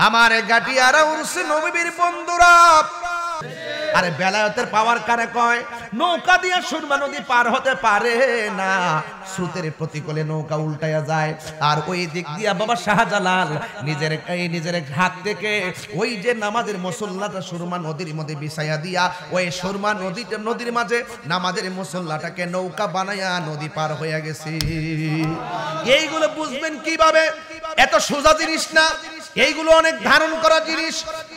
আমার গাটিয়ারা উরসে নবীর বন্ধুরা, আরে বেলায়েতের পাওয়ার কারে কয়? নৌকা দিয়ে সুরমা নদী পার হতে পারে না, স্রোতের প্রতিকূলে নৌকা উল্টায়া যায়। আর ওই দিক দিয়া বাবা শাহজালাল নিজের হাত থেকে ওই যে নামাজের মুসল্লাটা সুরমা নদীর মধ্যে বিছাইয়া দিয়া ওই সুরমা নদীর মাঝে নামাজের মুসল্লাটাকে নৌকা বানায়া নদী পার হইয়া গেছে। এইগুলো বুঝবেন কিভাবে? এত সোজা জিনিস না, এইগুলো অনেক ধারণ করা জিনিস।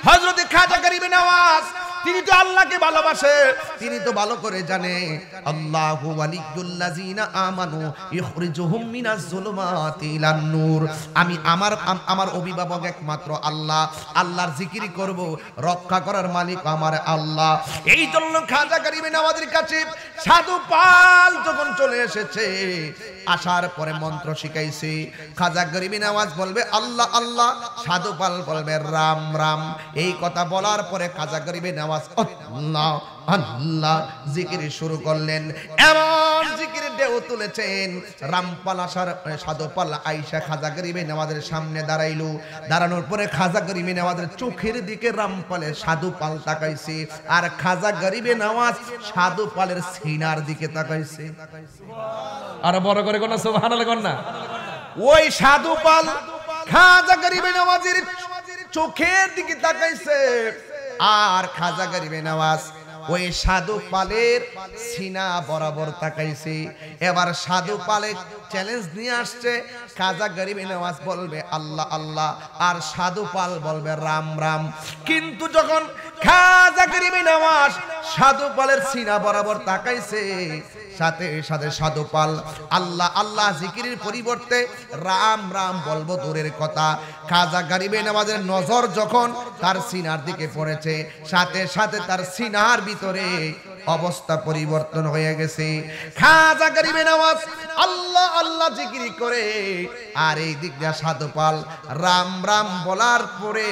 হযরত খাজা গরিব নওয়াজ তিনি তো আল্লাহকে ভালোবাসে, তিনি তো ভালো করে জানে আল্লাহু ওয়ালিয়ুল্লাযিনা আমানু ইখরিজুহুম মিনাজ যুলুমাতি ইলান নূর। আমি আমার অভিভাবক একমাত্র আল্লাহ, আল্লাহর জিকির করব, রক্ষা করার মালিক আমার আল্লাহ। এই জন্য খাজা গরিব নওয়াজের কাছে সাধু পাল যখন চলে এসেছে, আসার পরে মন্ত্র শিখাইছে। খাজা গরিব নওয়াজ বলবে আল্লাহ আল্লাহ, সাধু পাল বলবে রাম রাম। এই কথা বলার পরে খাজা গরিব নওয়াজ আল্লাহ আল্লাহ জিকির শুরু করলেন। এমন জিকিরের ঢেউ তুলেছেন, রামপাল আসার সাধু পাল আইসা খাজা গরিব নওয়াজের সামনে দাঁড়াইলো। দাঁড়ানোর পরে খাজা গরিব নওয়াজের চোখের দিকে রামপালের সাধু পাল তাকাইছে, আর খাজা গরিব নওয়াজ সাধু পালের সিনার দিকে তাকাইছে। আর বড় করে কোন সুবহানাল্লাহ কোন না। ওই সাধু পাল খাজা গরিব নওয়াজের চোখের দিকে তাকাইছে, আর খাজা গরিব নওয়াজ ওই সাধু পালের সিনা বরাবর তাকাইছে। এবার সাধু পালে চ্যালেঞ্জ নিয়ে আসছে, খাজা গরিব নওয়াজ বলবে আল্লাহ আল্লাহ, আর সাধু পাল বলবে রাম রাম। কিন্তু যখন খাজা গরিব নওয়াজ সাধু পালের সিনা বরাবর তাকাইছে, সাথে সাথে সাধু পাল আল্লাহ আল্লাহ জিকিরের পরিবর্তে রাম রাম বলবো দূরের কথা, খাজা গরিব নওয়াজের নজর যখন তার সিনার দিকে পড়েছে, সাথে সাথে তার সিনার ভিতরে অবস্থা পরিবর্তন হয়ে গেছে। খাজা গরিব নওয়াজ আল্লাহ আল্লাহ জিকির করে, আর এই দিক দিয়ে সাধু পাল রাম রাম বলার পরে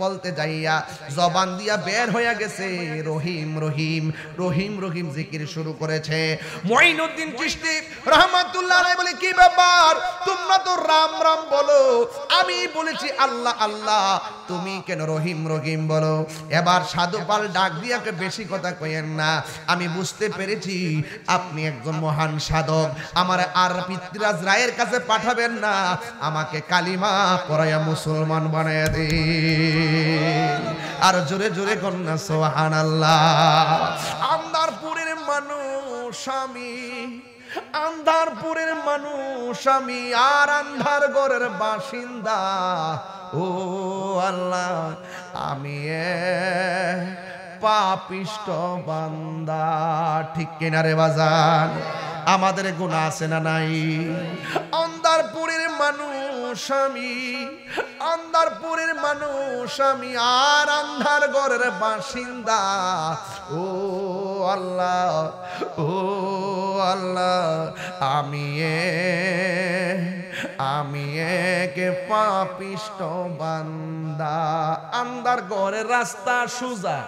বলতে যাইয়া জবান দিয়া বের হয়ে গেছে রহিম রহিম রহিম রহিম জিকির শুরু করেছে। মুঈনুদ্দিন চিশতি রাহমাতুল্লাহ আলাইহি বলে কি ব্যাপার, তোমরা তো রাম রাম বলো, আমি বলেছি আল্লাহ আল্লাহ, তুমি কেন রহিম রহিম বলো? এবার সাধু পাল ডাক দিয়াকে বেশি কথা কইেন না, আমি বুঝতে পেরেছি আপনি একজন মহান সাধক, আমার আর পিতৃরাজ রায়ের কাছে পাঠাবেন না, আমাকে কালিমা পড়াইয়া মুসলমান বানাইয়া দিন। আর জোরে জোরে কন্যা সুবহানাল্লাহ। আন্দারপুরের মানুষ আমি, আন্ধারপুরের মানুষ আমি, আর আন্ধার ঘরের বাসিন্দা। ও আল্লাহ আমি পাপিষ্ট বান্দা। ঠিক কিনা রে বাজান? আমাদের গুনাহ আছে না নাই? আন্ধারপুরের মানুষ আমি, আন্ধারপুরের মানুষ আমি, আর আন্ধার ঘরের বাসিন্দা। ও আল্লাহ ও আল্লাহ আমি এক পাপিষ্ট বান্দা। আন্ধার ঘরের রাস্তা সুজা,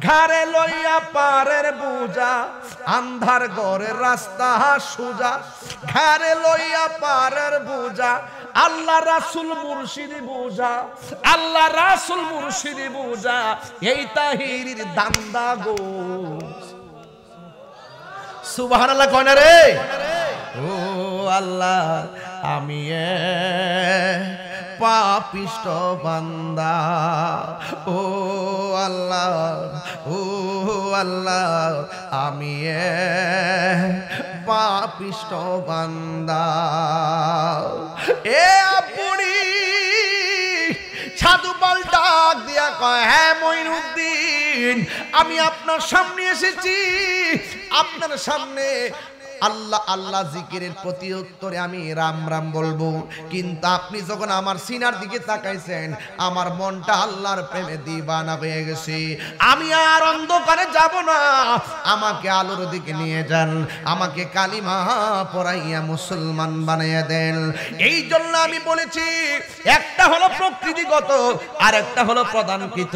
ঘাড়ে লইয়া পারের বুঝা। আন্ধার ঘরের রাস্তা সুজা, ঘাড়ে লইয়া পারের বুঝা। আল্লাহ রাসূল মুর্শিদ বুঝা, আল্লাহ রাসূল মুর্শিদ বুঝা, এই তাহিরির দান্দা গো। সুবহানাল্লাহ কয় না রে? ও আল্লাহ আমি পাপিষ্ট বান্দা। ও আল্লাহ ও আল্লাহ আমি পাপিষ্ট বান্দা। এ আপনি সাধু পাল ডাক দিয়া কয়, হ্যাঁ মুঈনুদ্দিন, আমি আপনার সামনে এসেছি, আপনার সামনে আল্লাহ আল্লাহ জিকিরের প্রতি উত্তরে আমি রাম রাম বলবো। কিন্তু আপনি যখন আমার সিনার দিকে তাকাইছেন, আমার মনটা আল্লাহর প্রেমে দিবানা হয়ে গেছে। আমি আর অন্ধকারে যাব না, আমাকে আলোর দিকে নিয়ে যান, আমাকে কালিমা পড়াইয়া মুসলমান বানাইয়া দেন। এই জন্য আমি বলেছি, একটা হলো প্রকৃতিগত, আর একটা হলো প্রদানকৃত।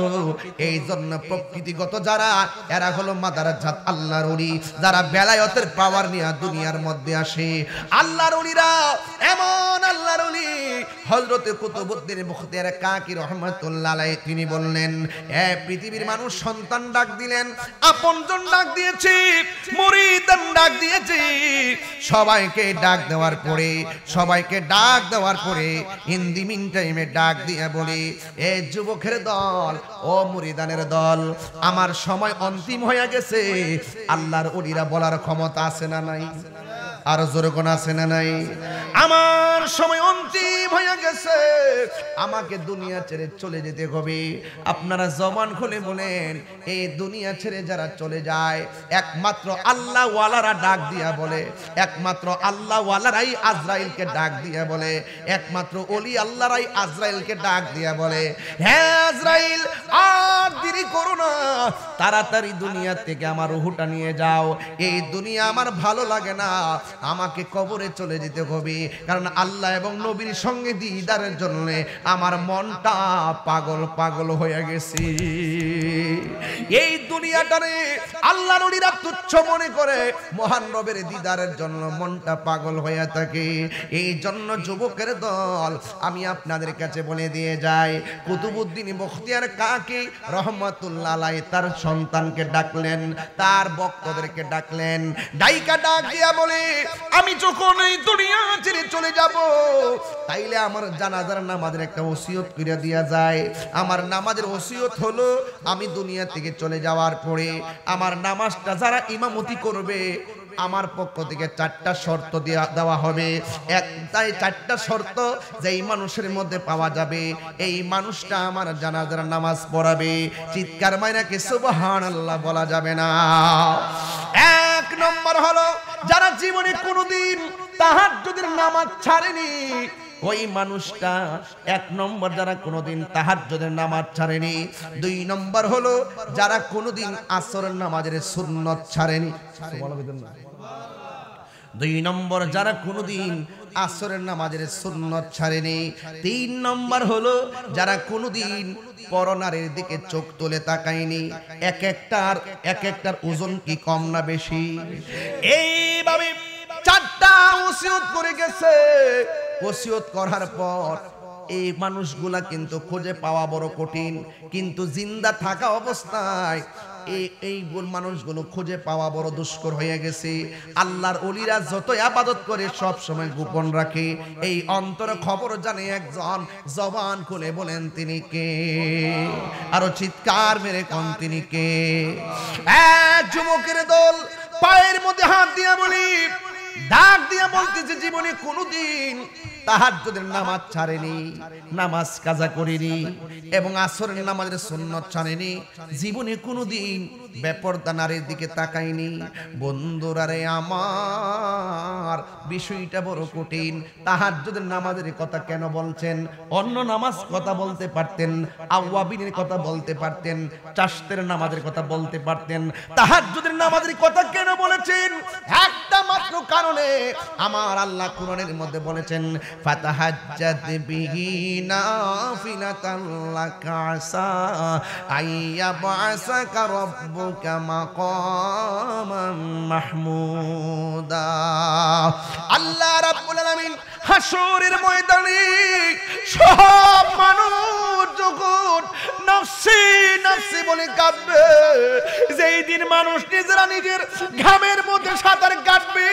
এই জন্য প্রকৃতিগত যারা, এরা হলো মাদারাজাত আল্লাহর ওলি, যারা বেলায়েতের পাওয়ার নিয়ে দুনিয়ার মধ্যে আসে। আল্লাহর ওলিরা এমন আল্লাহর ওলি হযরত কুতুবউদ্দিন মুখতিয়ার কাকি রাহমাতুল্লাহ আলাইহি তিনি বললেন, এ পৃথিবীর মানুষ সন্তান ডাক দিলেন, আপনজন ডাক দিয়েছে, মুরিদান ডাক দিয়েছে, সবাইকে ডাক দেওয়ার পরে ইন দি মিন টাইমে ডাক দিয়ে বলি, এ যুবকের দল, ও মুরিদানের দল, আমার সময় অন্তিম হয়ে গেছে। আল্লাহর ওলিরা বলার ক্ষমতা আছে না নাই? আর জোরে কোন আছে না নাই? আমার সময় অন্তিম হয়ে গেছে, আমাকে দুনিয়া ছেড়ে চলে যেতে হবে। আপনারা জবান খুলে বলেন, এই দুনিয়া ছেড়ে যারা চলে যায় একমাত্র আল্লাহ ওয়ালারা ডাক দিয়া বলে, একমাত্র আল্লাহ ওয়ালারাই আজরাইলকে ডাক দিয়া বলে, একমাত্র ওলি আল্লাহরাই আজরাইলকে ডাক দিয়া বলে, হ্যাঁ আজরাইল আর দেরি করো না, তাড়াতাড়ি দুনিয়া থেকে আমার রূহটা নিয়ে যাও, এই দুনিয়া আমার ভালো লাগে না, আমাকে কবরে চলে যেতে হবে। কারণ আল্লাহ এবং নবীর সঙ্গে দিদারের জন্য আমার মনটা পাগল পাগল হয়ে গেছে। এই দুনিয়াটারে আল্লাহর ওলিরা তুচ্ছ মনে করে, মহান রবের দিদারের জন্য মনটা পাগল হয়ে থাকে। এই জন্য যুবকের দল, আমি আপনাদের কাছে বলে দিয়ে যাই, কুতুবউদ্দিন মুখতিয়ার কাকি রহমাতুল্লাহ আলাইহি তার সন্তানকে ডাকলেন, তার ভক্তদেরকে ডাকলেন, ডাইকা ডাক দিয়া বলে, আমি যখন এই দুনিয়া ছেড়ে চলে যাব, তাইলে আমার জানাজার নামাজের একটা ওসিয়ত করে দেয়া যায়। আমার নামাজের ওসিয়ত হলো, আমি দুনিয়া থেকে চলে যাওয়ার পরে আমার নামাজটা যারা ইমামতি করবে, আমার পক্ষ থেকে 4টা শর্ত দেওয়া হবে। তাই 4টা শর্ত যেই মানুষের মধ্যে পাওয়া যাবে, এই মানুষটা আমার জানাজার নামাজ পড়াবে। চিৎকার মাইরা কি সুবহানাল্লাহ বলা যাবে না? 1 নম্বর হলো, যারা জীবনে কোনোদিন তাহাজ্জুদের নামাজ ছাড়েনি, ওই মানুষটা 1 নম্বর, যারা কোনোদিন তাহাজ্জুদের নামাজ ছাড়েনি। 2 নম্বর হলো, যারা কোনোদিন আসরের নামাজের সুন্নত ছাড়েনি। 2 নম্বর, যারা কোনোদিন আসরের নামাজের সুন্নত ছাড়েনি। 3 নম্বর হলো, যারা কোনোদিন পরনারীর দিকে চোখ তুলে তাকায়নি। এক একটার ওজন কি কম না বেশি? এইভাবে 4টা ওসিয়ত করে গেছে। ওসিয়ত করার পর এই মানুষগুলা কিন্তু খুঁজে পাওয়া বড় কঠিন, কিন্তু জিন্দা থাকা অবস্থায় এই মানুষগুলো খুঁজে পাওয়া বড় দুষ্কর হয়ে গেছে। আল্লাহর ওলিরা যত ইবাদত করে সব সময় গোপন রাখে, এই অন্তরে খবর জানে একজন। জবান খুলে বলেন তিনি কে? আরো চিৎকার মেরে কোন তিনি কে? এক যুবকের দল পায়ের মধ্যে হাত দিয়া বলি, ডাক দিয়া বলতেছে, জীবনে কোনোদিন তাহাজ্জুদের নামাজ ছাড়েনি, নামাজ কাজা করেনি, এবং আসরের নামাজের সুন্নত ছাড়েনি, জীবনে কোনোদিন বেপরদা নারীর দিকে তাকায়নি। বন্ধুরা রে আমার, বিষয়টা বড় কঠিন। তাহাজ্জুদের নামাজের কথা কেন বলছেন? অন্য নামাজ কথা বলতে পারতেন, আওয়াবিনের কথা বলতে পারতেন, চাশতের নামাজের কথা বলতে পারতেন, তাহাজ্জুদের নামাজের কথা কেন বলেছেন? একটা মাত্র কারণে। আমার আল্লাহ কোরআনের মধ্যে বলেছেন, ফাতাহাজ্জাদ বিহি নাফিলাতান লাকা আসা আইয়াবআসাকা রাব্বুকা মাকামান মাহমুদা। আল্লাহ রাব্বুল আলামিন হাসরের ময়দানে সব মানুষ যখন নফসি নফসি বলে কাঁদবে, যেই দিন মানুষ নিজেরা নিজের ঘামের মধ্যে সাঁতার কাটবে,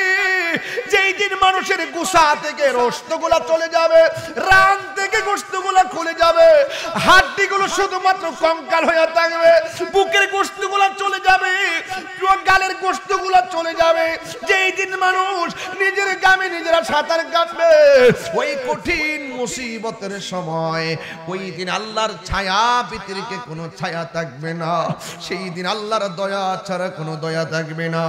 যেই দিন মানুষের গুসা থেকে রক্তগুলা চলে যাবে, রান থেকে গোশতগুলা খুলে যাবে, হাড্ডিগুলো শুধুমাত্র কঙ্কাল হয়ে থাকবে, বুকের গোশতগুলা চলে যাবে, গালের গোশতগুলা চলে যাবে, যেই দিন মানুষ নিজের গামে নিজেরা সাঁতার কাটবে, ওই কঠিন মুসিবতের সময় ওই দিন আল্লাহর ছায়া পৃথিবীকে কোনো ছায়া থাকবে না, সেই দিন আল্লাহর দয়া ছাড়া কোনো দয়া থাকবে না।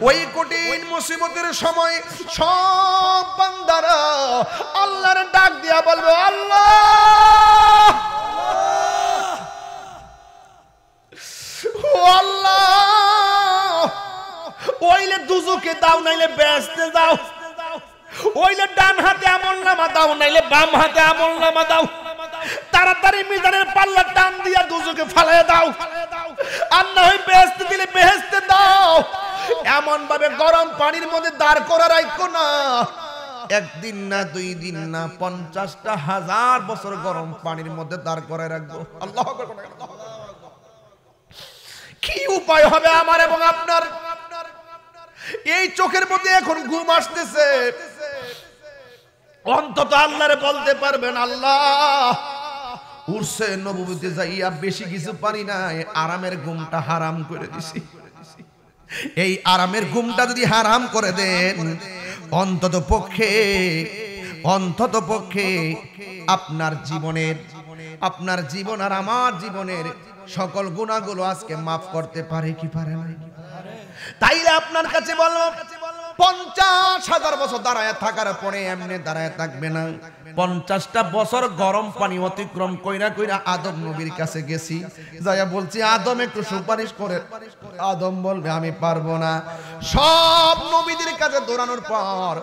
ওই কঠিন মুসিবতের সময় সব বান্দারা আল্লাহর ডাক দিয়া বলবে, আল্লাহ ও আল্লাহ, ওইলে দুজকে দাও, নাইলে বেহেশতে দাও, ওইলে ডান হাতে আমলনামা দাও, নাইলে বাম হাতে আমলনামা দাও, তাড়াতাড়ি মিজানের পাল্লা টান দিয়া দুজকে ফালাইয়া দাও, আর না হয় বেহেশতে দিলে বেহেশতে দাও। এমন ভাবে গরম পানির মধ্যে দাঁড় করা রাখো না, একদিন না 2 দিন না 50,000 বছর গরম পানির মধ্যে দাঁড় করে রাখবো। আল্লাহু আকবার। কি উপায় হবে আমার এবং আপনার? এই চোখের মধ্যে এখন ঘুম আসতেছে, অন্তত আল্লাহরে বলতে পারবেন, আল্লাহ উরসে নবুয়তে যাইয়া বেশি কিছু পারি না, আরামের ঘুমটা হারাম করে দিছি। এই আরামের ঘুমটা যদি হারাম করে দেন, অন্তত পক্ষে আপনার জীবন আর আমার জীবনের সকল গুনাহগুলো আজকে মাফ করতে পারে কি পারে না? তাইলে আপনার কাছে বলবো, 50,000 বছর দাঁড়ায় থাকার পরে এমনি দাঁড়ায় থাকবে না। 50টা বছর গরম পানি অতিক্রম কইরা আদম নবীর কাছে গেছি, যাইয়া বলছি আদম একটু সুপারিশ করে। আদম বলবে আমি পারবো না। সব নবীদের কাছে দৌড়ানোর পর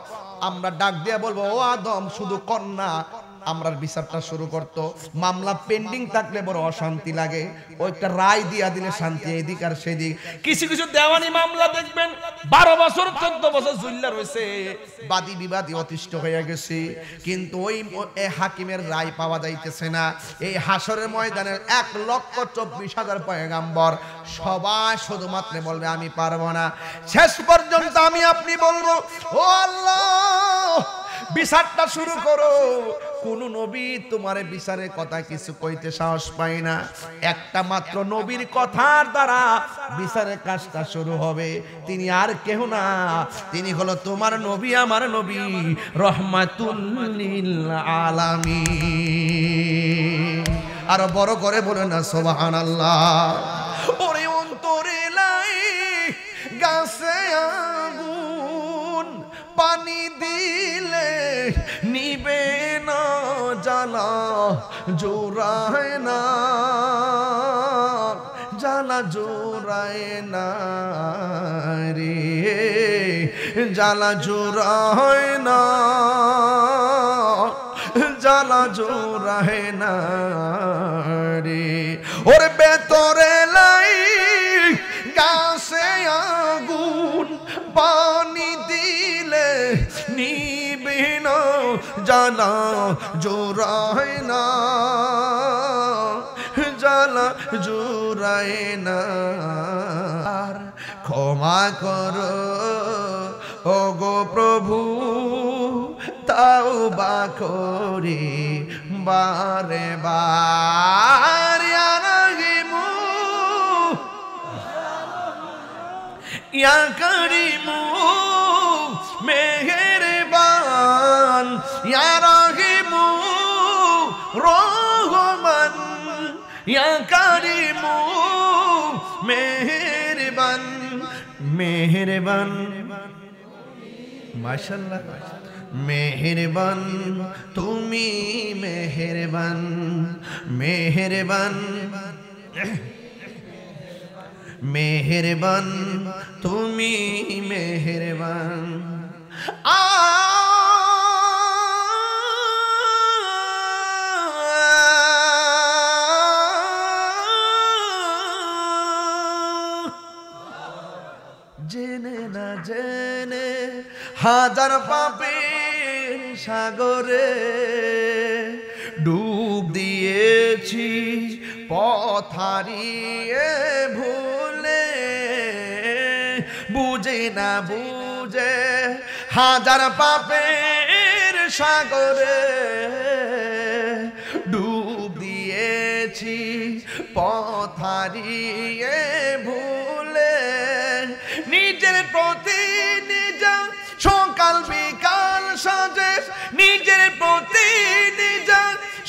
আমরা ডাক দিয়া বলবো, ও আদম শুধু কন্যা আমরার বিচারটা শুরু করতো। মামলা পেন্ডিং থাকলে বড় অশান্তি লাগে, ওইটা রায় দিয়া দিলে শান্তি এদিক আর সেদিক। কিছু কিছু দেওয়ানি মামলা দেখবেন 12 বছর 14 বছর জুল্লা রয়েছে, বাদী বিবাদী অতিষ্ঠ হয়ে গেছে, কিন্তু ওই হাকিমের রায় পাওয়া যাইতেছে না। এই হাসরের ময়দানের 1,24,000 পয়গাম্বর সবাই শুধুমাত্র বলবে আমি পারবো না। শেষ পর্যন্ত আমি আপনি বলবো, ও আল্লাহ বিচারটা শুরু করো। কোন নবী তোমারে বিচারের কথা কিছু কইতে সাহস পায় না, একটা মাত্র নবীর কথার দ্বারা বিচারের কাজটা শুরু হবে। তিনি আর কেউ না, তিনি হলো তোমার নবী, আমার নবী, রহমাতুল লিল আলামিন। আর বড় করে বলে না সুবহানাল্লাহ। ওরে অন্তরে লাই গাছে আগুন, পানি দিলে নিবে না, জ্বালা জোড়ায় না, জ্বালা জোড়ায় না রে, জ্বালা জোড়ায় না, জ্বালা জোড়ায় না রে। ওর ভেতরে লাই গাছে আগুন, পানি দিলে নিবে না, জ্বালা জোড়ায় না, জ্বালা জোড়ায় না। ক্ষমা করো ও গো প্রভু, তাওবা করি বারে বার। ইয়া করিমু মেহেরবান, ইয়া রাহিমু রহমান, ইয়া করিমু মেহেরবান, মেহেরবান, মাশাআল্লাহ, মেহেরবান তুমি মেহেরবান, মেহেরবান, মেহেরবান তুমি মেহেরবান। জেনে না জেনে হাজার পাপের সাগরে ডুব দিয়েছি, পথ হারিয়ে ভুলে, বুঝে না বুঝে হাজার পাপের সাগরে ডুব দিয়েছি, পথ হারিয়ে ভুলে। নিজের প্রতি নিজা সকাল বিকাল সাজে, নিজের প্রতি নিজা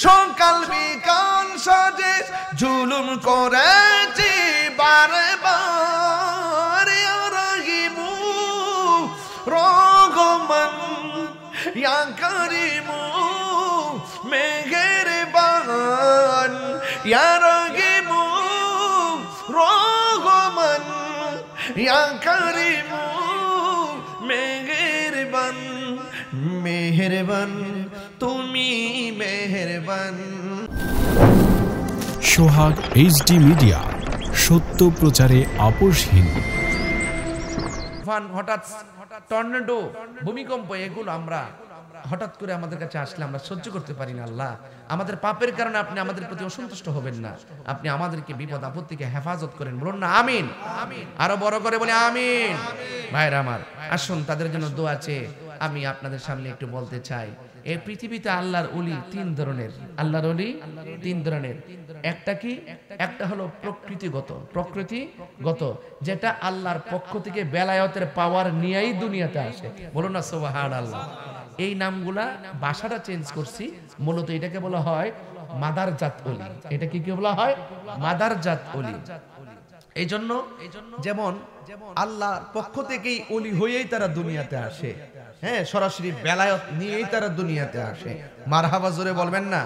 সকাল বিকাল সাজে, জুলুম করেছি বারে বার। ইয়া রাহিমু রহমান, ইয়া করিমু মেহেরবান, ইয়া রাহিমু রহমান, ইয়া করিমু মেহেরবান, মেহেরবান তুমি মেহেরবান। সোহাগ HD মিডিয়া, সত্য প্রচারে আপোষহীন। তুফান, হঠাৎ টর্নেডো, ভূমিকম্প, এগুলো আমরা হঠাৎ করে আমাদের কাছে আসলে আমরা সহ্য করতে পারি না। আল্লাহ, আমাদের পাপের কারণে আপনি আমাদের প্রতি অসন্তুষ্ট হবেন না, আপনি আমাদেরকে বিপদ আপদ থেকে হেফাজত করেন। বলুন না আমিন। আরো বড় করে বলে আমিন। ভাইরা আমার, আসুন তাদের জন্য দোয়া চেয়ে আমি আপনাদের সামনে একটু বলতে চাই, এই পৃথিবীতে আল্লাহর ওলি তিন ধরনের। আল্লাহর ওলি তিন ধরনের। একটা কি? একটা হলো প্রকৃতিগত, যেটা আল্লাহর পক্ষ থেকে বেলায়েতের পাওয়ার নিয়েই দুনিয়াতে আসে। বলুন না সুবহানাল্লাহ। এই নামগুলা ভাষাটা চেঞ্জ করছি, মূলত এটাকে বলা হয় মাদারজাত ওলি। এটা কি বলা হয়? মাদারজাত ওলি। এই জন্য যেমন আল্লাহর পক্ষ থেকেই ওলি হয়েই তারা দুনিয়াতে আসে, হ্যাঁ, সরাসরি বেলায়েত নিয়েই তারা দুনিয়াতে আসে। মারহাবা জোরে বলবেন না?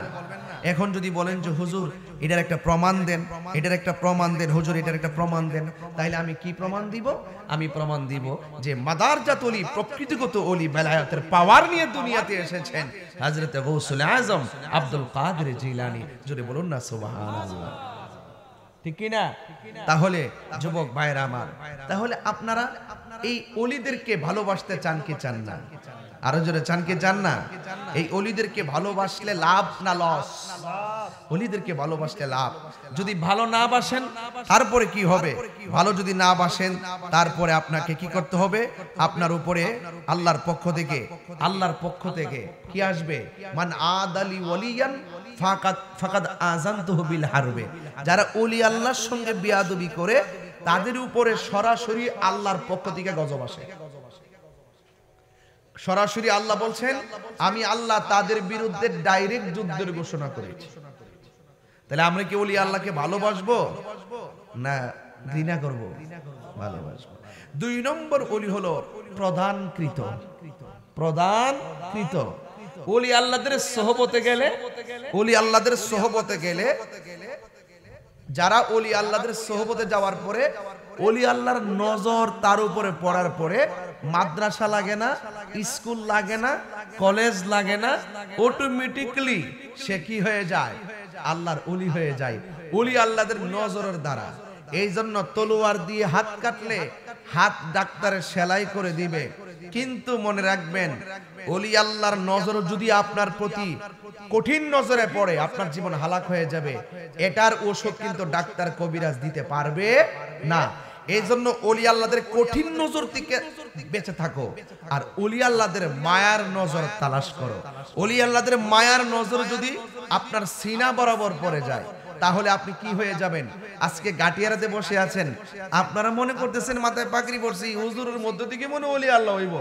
এখন যদি বলেন যে হুজুর এটার একটা প্রমাণ দেন, এটার একটা প্রমাণ দেন, হুজুর এটার একটা প্রমাণ দেন, তাইলে আমি কি প্রমাণ দিব? আমি প্রমাণ দিব যে মাদারজাত ওলি, প্রকৃতিগত ওলি, বেলায়েতের পাওয়ার নিয়ে দুনিয়াতে এসেছেন হযরত গৌসুল আজম আব্দুল কাদের জিলানী। জোরে বলুন না সুবহানাল্লাহ। ঠিক কি না? তাহলে যুবক ভাইরা আমার, তাহলে আপনারা এই ওলিদেরকে ভালোবাসতে চান কি চান না? আরো জোরে চান কি চান না? এই ওলিদেরকে ভালোবাসলে লাভ না লস? ওলিদেরকে ভালোবাসলে লাভ। যদি ভালো না বাসেন তারপরে কি হবে? ভালো যদি না বাসেন তারপরে আপনাকে কি করতে হবে? আপনার উপরে আল্লাহর পক্ষ থেকে কি আসবে? মান আদালি ওয়ালিয়ান ফাকাদ আযানতুহু বিল হারবে। যারা ওলি আল্লাহর সঙ্গে বেয়াদবি করে তাদের উপরে সরাসরি আল্লাহর পক্ষ থেকে গজব আসে। সরাসরি আল্লাহ বলছেন, আমি আল্লাহ তাদের বিরুদ্ধে ডাইরেক্ট যুদ্ধের ঘোষণা করেছি। তাহলে আমরা কি ওলি আল্লাহকে ভালোবাসবো না ঘৃণা করব? ভালোবাসবো। 2 নম্বর ওলি হলো প্রদানকৃত। ওলি আল্লাহদের সোহবতে গেলে যারা ওলি আল্লাহদের সোহবতে যাওয়ার পরে ওলি আল্লাহর নজর তার উপরে পড়ার পরে মাদ্রাসা লাগে না, স্কুল লাগে না, কলেজ লাগে না, অটোমেটিক্যালি সে কি হয়ে যায়? আল্লাহর ওলি হয়ে যায়, ওলি আল্লাহদের নজরের দ্বারা। এই জন্য তলোয়ার দিয়ে হাত কাটলে হাত ডাক্তারের সেলাই করে দিবে, কিন্তু মনে রাখবেন ওলি আল্লাহর নজর যদি আপনার প্রতি কঠিন নজরে পড়ে আপনার জীবন হালাক হয়ে যাবে। এটার ওষুধ কিন্তু ডাক্তার কবিরাজ দিতে পারবে না। এই জন্য ওলি আল্লাহদের কঠিন নজর থেকে বেঁচে থাকো, আর ওলি আল্লাহদের মায়ার নজর তালাশ করো। ওলি আল্লাহদের মায়ার নজর যদি আপনার সিনা বরাবর পড়ে যায় তাহলে আপনি কি হয়ে যাবেন? আজকে গাটিয়ারাতে বসে আছেন, আপনারা মনে করতেছেন মাথায় পাগড়ি পরছি, হুজুরের মধ্য থেকে মনে ওলি আল্লাহ হইব।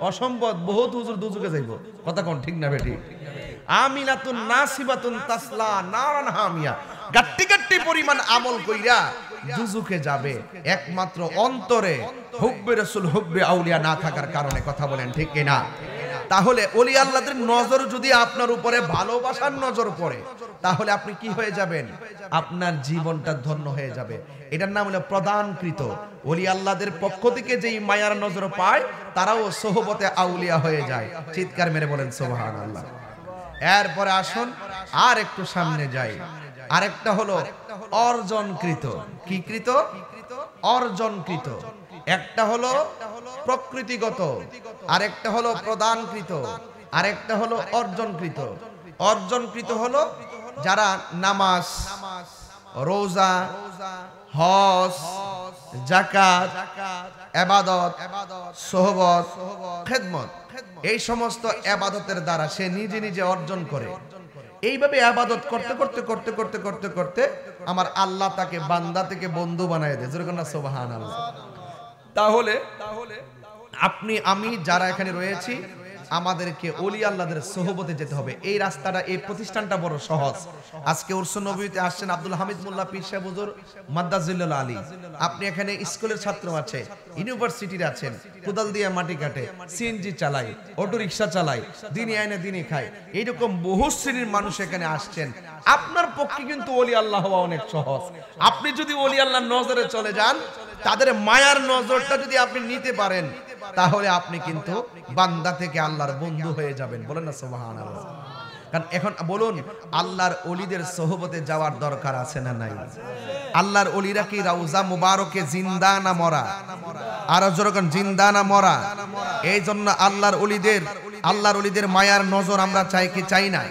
অসম্ভব, বহুত হুজুর দুজকে যাইব। কথা কোন ঠিক না বেটি? আমিনাতুন নাসিবাতুন তাসলা নারান হামিয়া, গাট্টি পরিমাণ আমল কইরা দুজকে যাবে, একমাত্র অন্তরে হুব্বে রাসূল হুব্বে আউলিয়া না থাকার কারণে। কথা বলেন ঠিক কিনা? তাহলে ওলি আল্লাহদের নজর যদি আপনার উপরে ভালোবাসার নজর পড়ে তাহলে আপনি কি হয়ে যাবেন? আপনার জীবনটা ধন্য হয়ে যাবে। এটার নাম হলো প্রদানকৃত। ওলি আল্লাহদের পক্ষ থেকে যেই মায়ার নজর পায় তারাও সোহবতে আউলিয়া হয়ে যায়। চিৎকার মেরে বলেন সুবহানাল্লাহ। এরপরে আসুন আর একটু সামনে যাই। আরেকটা হলো অর্জনকৃত। কি কৃত? অর্জনকৃত। একটা হলো প্রকৃতিগত, আরেকটা হলো প্রদানকৃত, আরেকটা হলো অর্জনকৃত। অর্জনকৃত হলো যারা নামাজ, রোজা, হজ, যাকাত, ইবাদত, সোহবত, খেদমত, এই সমস্ত ইবাদতের দ্বারা সে নিজে নিজে অর্জন করে। এইভাবে ইবাদত করতে করতে করতে করতে করতে করতে আমার আল্লাহ তাকে বান্দা থেকে বন্ধু বানায় দেয়। যেরকম না সুবহানাল্লাহ। তাহলে আপনি আমি যারা এখানে রয়েছি আমাদেরকে ওলি আল্লাহদের সোহবতে যেতে হবে। এই রাস্তাটা, এই প্রতিষ্ঠানটা বড় সহজ। আজকে উরস নববীতে আসছেন আব্দুল হামিদ মোল্লা পীর সাহেব হুজুর মাদ্দাজিল্লাহ আলী। আপনি এখানে স্কুলের ছাত্র আছে, ইউনিভার্সিটির আছেন, কোদাল দিয়ে মাটি কাটে, সিএনজি চালায়, অটো রিক্সা চালায়, দিনে আইনে দিনে খায়, এইরকম বহু শ্রেণীর মানুষ এখানে আসছেন। আপনার পক্ষে কিন্তু ওলি আল্লাহ হওয়া অনেক সহজ। আপনি যদি ওলি আল্লাহর নজরে চলে যান, তাদের মায়ার নজরটা যদি আপনি নিতে পারেন তাহলে আপনি কিন্তু বান্দা থেকে আল্লাহর বন্ধু হয়ে যাবেন। বলেন না সুবহানাল্লাহ। কারণ এখন বলুন, আল্লাহর ওলিদের সোহবতে যাওয়ার দরকার আছে না নাই? আল্লাহর ওলিরা কি রওজা মুবারকে জিন্দা না মরা? আর যখন জিন্দা না মরা। এই জন্য আল্লাহর ওলিদের মায়ার নজর আমরা চাই কি চাই না?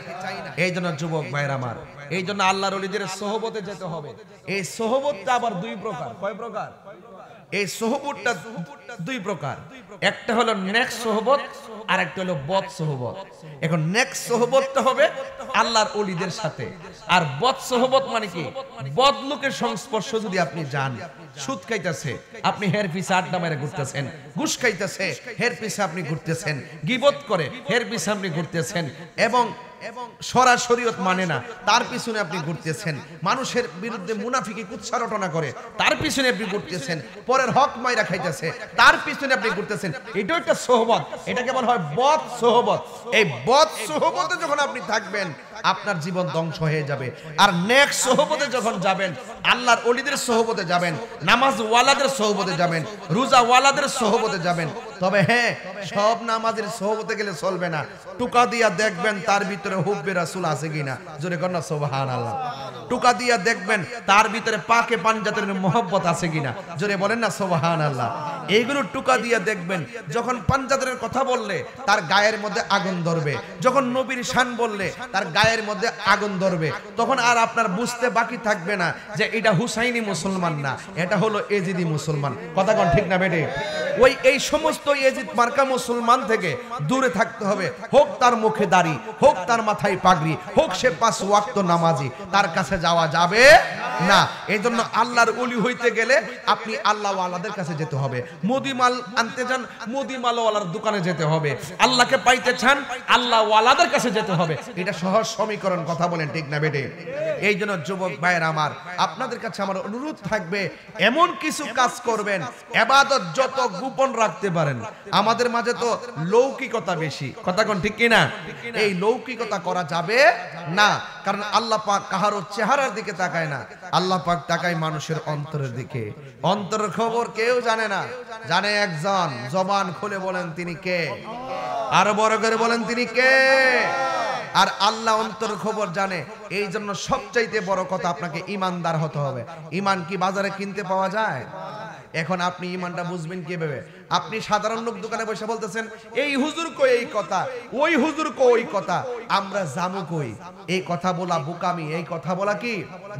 এই জন্য যুবক ভাইরা আমার, এই জন্য আল্লাহর ওলিদের সোহবতে যেতে হবে। এই সোহবতটা আবার দুই প্রকার। কয় প্রকার? এই সোহবতটা দুই প্রকার। একটা হলো নেক সোহবত, আর একটা হলো বদ সোহবত। এখন নেক সোহবতটা হবে আল্লাহর ওলিদের সাথে, আর বদ সোহবত মানে কি? বদ লোকের সংস্পর্শ যদি আপনি যান, সুদ খাইতেছে আপনি হের পিছে আড্ডা মেরে ঘুরতেছেন, ঘুষ খাইতেছে হের পিছে আপনি ঘুরতেছেন, গীবত করে হের পিছে আপনি ঘুরতেছেন, এবং শরীয়ত মানে না তার পিছনে আপনি ঘুরতেছেন, মানুষের বিরুদ্ধে মুনাফিকি কুৎসারটনা করে তার পিছনে আপনি ঘুরতেছেন, পরের হক মাইরা খাইতেছে তার পিছনে আপনি ঘুরতেছেন, এটাও একটা সোহবত। এটাকে বলা হয় বদ সোহবত। এই বদ সোহবতে যখন আপনি থাকবেন আপনার জীবন ধ্বংস হয়ে যাবে। আর নেক সোহবতে যখন যাবেন, আল্লাহর ওলিদের সোহবতে যাবেন, নামাজ ওয়ালাদের সোহবতে যাবেন, রোজা ওয়ালাদের সোহবতে যাবেন। তবে হ্যাঁ, সব নামাজের সোহবতে গেলে চলবে না। টুকা দিয়া দেখবেন তার ভিতরে হুব্বে রাসূল আছে কিনা, জোরে কর না সুবহানাল্লাহ। টুকা দিয়া দেখবেন তার ভিতরে পাকে পাঞ্জাতের মহব্বত আছে কিনা, জোরে বলেন না সুবহানাল্লাহ। এইগুলো টুকা দিয়া দেখবেন। যখন পাঞ্জাতের কথা বললে তার গায়ের মধ্যে আগুন ধরবে, যখন নবীর শান বললে তার গায়ের মধ্যে আগুন ধরবে, তখন আর আপনার বুঝতে বাকি থাকবে না যে এটা হুসাইনি মুসলমান না, এটা হলো এজিদি মুসলমান। কথা কোন ঠিক না বেটে? এই সমস্ত এজিদ মার্কা মুসলমান থেকে দূরে থাকতে হবে। হোক তার মুখে দাড়ি, হোক তার মাথায় পাগড়ি, হোক সে 5 ওয়াক্ত নামাজি, তার কাছে যাওয়া যাবে না। এই জন্য আল্লাহর ওলি হইতে গেলে আপনি আল্লাহ ওয়ালাদের কাছে যেতে হবে। মুদিমাল আনতে চান, মুদিমালওয়ালার দোকানে যেতে হবে। আল্লাহকে পাইতে চান, আল্লাহ ওয়ালাদের কাছে যেতে হবে। এটা সহজ সমীকরণ। কথা বলেন ঠিক না বেটে? এই জন্য যুবক ভাইয়ের আমার, আপনাদের কাছে আমার অনুরোধ থাকবে, এমন কিছু কাজ করবেন, ইবাদত যত গোপন রাখতে পারেন। আমাদের মাঝে তো লৌকিকতা বেশি। কথা কোন ঠিক কিনা? এই লৌকিকতা করা যাবে না, কারণ আল্লাহ পাক কাহারও চেহারার দিকে তাকায় না, আল্লাহ পাক তাকায় মানুষের অন্তরের দিকে। অন্তরের খবর কেউ জানে না, জানে একজন। জবান খুলে বলেন তিনি কে? আরো বড় করে বলেন তিনি কে? আর আল্লাহ অন্তর খবর জানে। এই জন্য সবচাইতে বড় কথা, আপনাকে ইমানদার হতে হবে। ইমান কি বাজারে কিনতে পাওয়া যায়? এখন আপনি ইমানটা বুঝবেন কিভাবে? আপনি সাধারণ লোক দোকানে বসে বলতেছেন, এই হুজুর কই এই কথা, ওই হুজুর কই ওই কথা, আমরা জামু কই? এই কথা বলা বোকামি। এই কথা বলা কি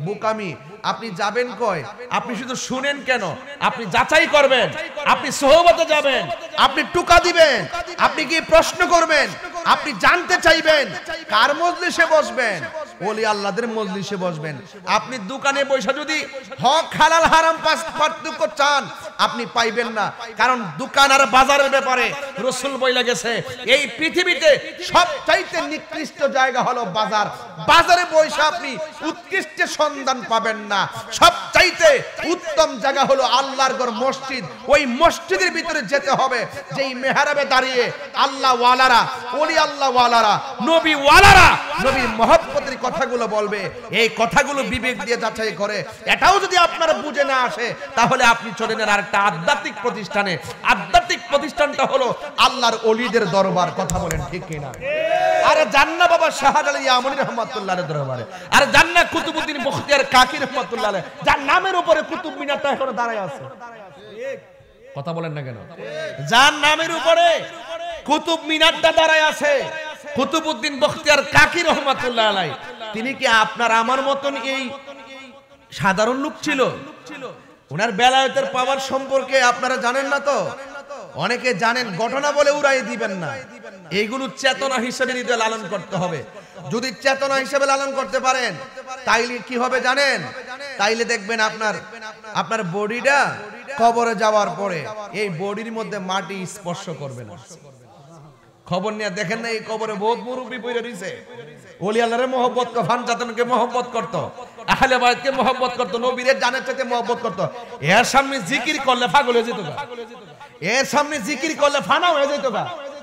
বোকামি? আপনি যাবেন কই? আপনি শুধু শুনেন কেন? আপনি যাচাই করবেন, আপনি সোহবতে যাবেন, আপনি টুকা দিবেন, আপনি কি প্রশ্ন করবেন, আপনি জানতে চাইবেন কার মজলিসে বসবেন? ওলি আল্লাহদের মজলিসে বসবেন। আপনি দোকানে বসে যদি হক হালাল হারাম পার্থক্য চান, আপনি পাইবেন না। কারণ দোকান আর বাজারের ব্যাপারে রাসূল বইলা গেছে, এই পৃথিবীতে সবচাইতে নিকৃষ্ট জায়গা হলো বাজার। বাজারে বসে আপনি উৎকৃষ্ট সন্ধান পাবেন না। সবচাইতে উত্তম জায়গা হলো আল্লাহর ঘর, মসজিদ। ওই মসজিদের ভিতরে যেতে হবে, যেই মেহরাবে দাঁড়িয়ে আল্লাহ ওয়ালারা, ওলি আল্লাহ ওয়ালারা, নবী ওয়ালারা নবীর মহব্বতের কথাগুলো বলবে। এই কথাগুলো বিবেক দিয়ে যাচাই করে। এটাও যদি আপনারা বুঝে না আসে, তাহলে আপনি চলে নেন আরেকটা আধ্যাত্মিক প্রতিষ্ঠানে। আধ্যাত্মিক প্রতিষ্ঠানটা হলো আল্লাহর ওলিদের দরবার। কথা বলেন ঠিক কিনা? আরে জান্না বাবা শাহজালাল ইয়ামানি রহমাতুল্লাহর দরবারে, আরে জান্না কুতুবউদ্দিন বখতিয়ার কাকি রহমাতুল্লাহ আলাইহি, যার নামের উপরে কুতুব মিনারটা এখনো দাঁড়ায় আছে। কথা বলেন না কেন? যার নামের উপরে কুতুব মিনারটা দাঁড়ায় আছে, কুতুবউদ্দিন বখতিয়ার কাকি রহমাতুল্লাহ আলাইহি, তিনি কি আপনার আমার মতন এই সাধারণ লোক ছিল? ওনার বেলায়েতের পাওয়ার সম্পর্কে আপনারা জানেন না তো? অনেকে জানেন, ঘটনা বলে উড়াই দিবেন না। এইগুলো চেতনা হিসেবে হৃদয়ে লালন করতে হবে। যদি চেতনা হিসেবে লালন করতে পারেন, তাইলে কি হবে জানেন? তাইলে দেখবেন আপনার বডিটা কবরে যাওয়ার পরে এই বডির মধ্যে মাটি স্পর্শ করবে না। খবর নিয়ে দেখেন না, এই কবরে বহুত মুরব্বি পড়ে রইছে। ওলি আল্লাহর মহব্বত করত, ফানজাতনকে মহব্বত করত, আহলে বাইতকে মহব্বত করত, নবীর জানের চাইতে মহব্বত করত। এর সামনে জিকির করলে পাগল হয়ে যেত, এর সামনে জিকির করলে ফানা হয়ে যেত।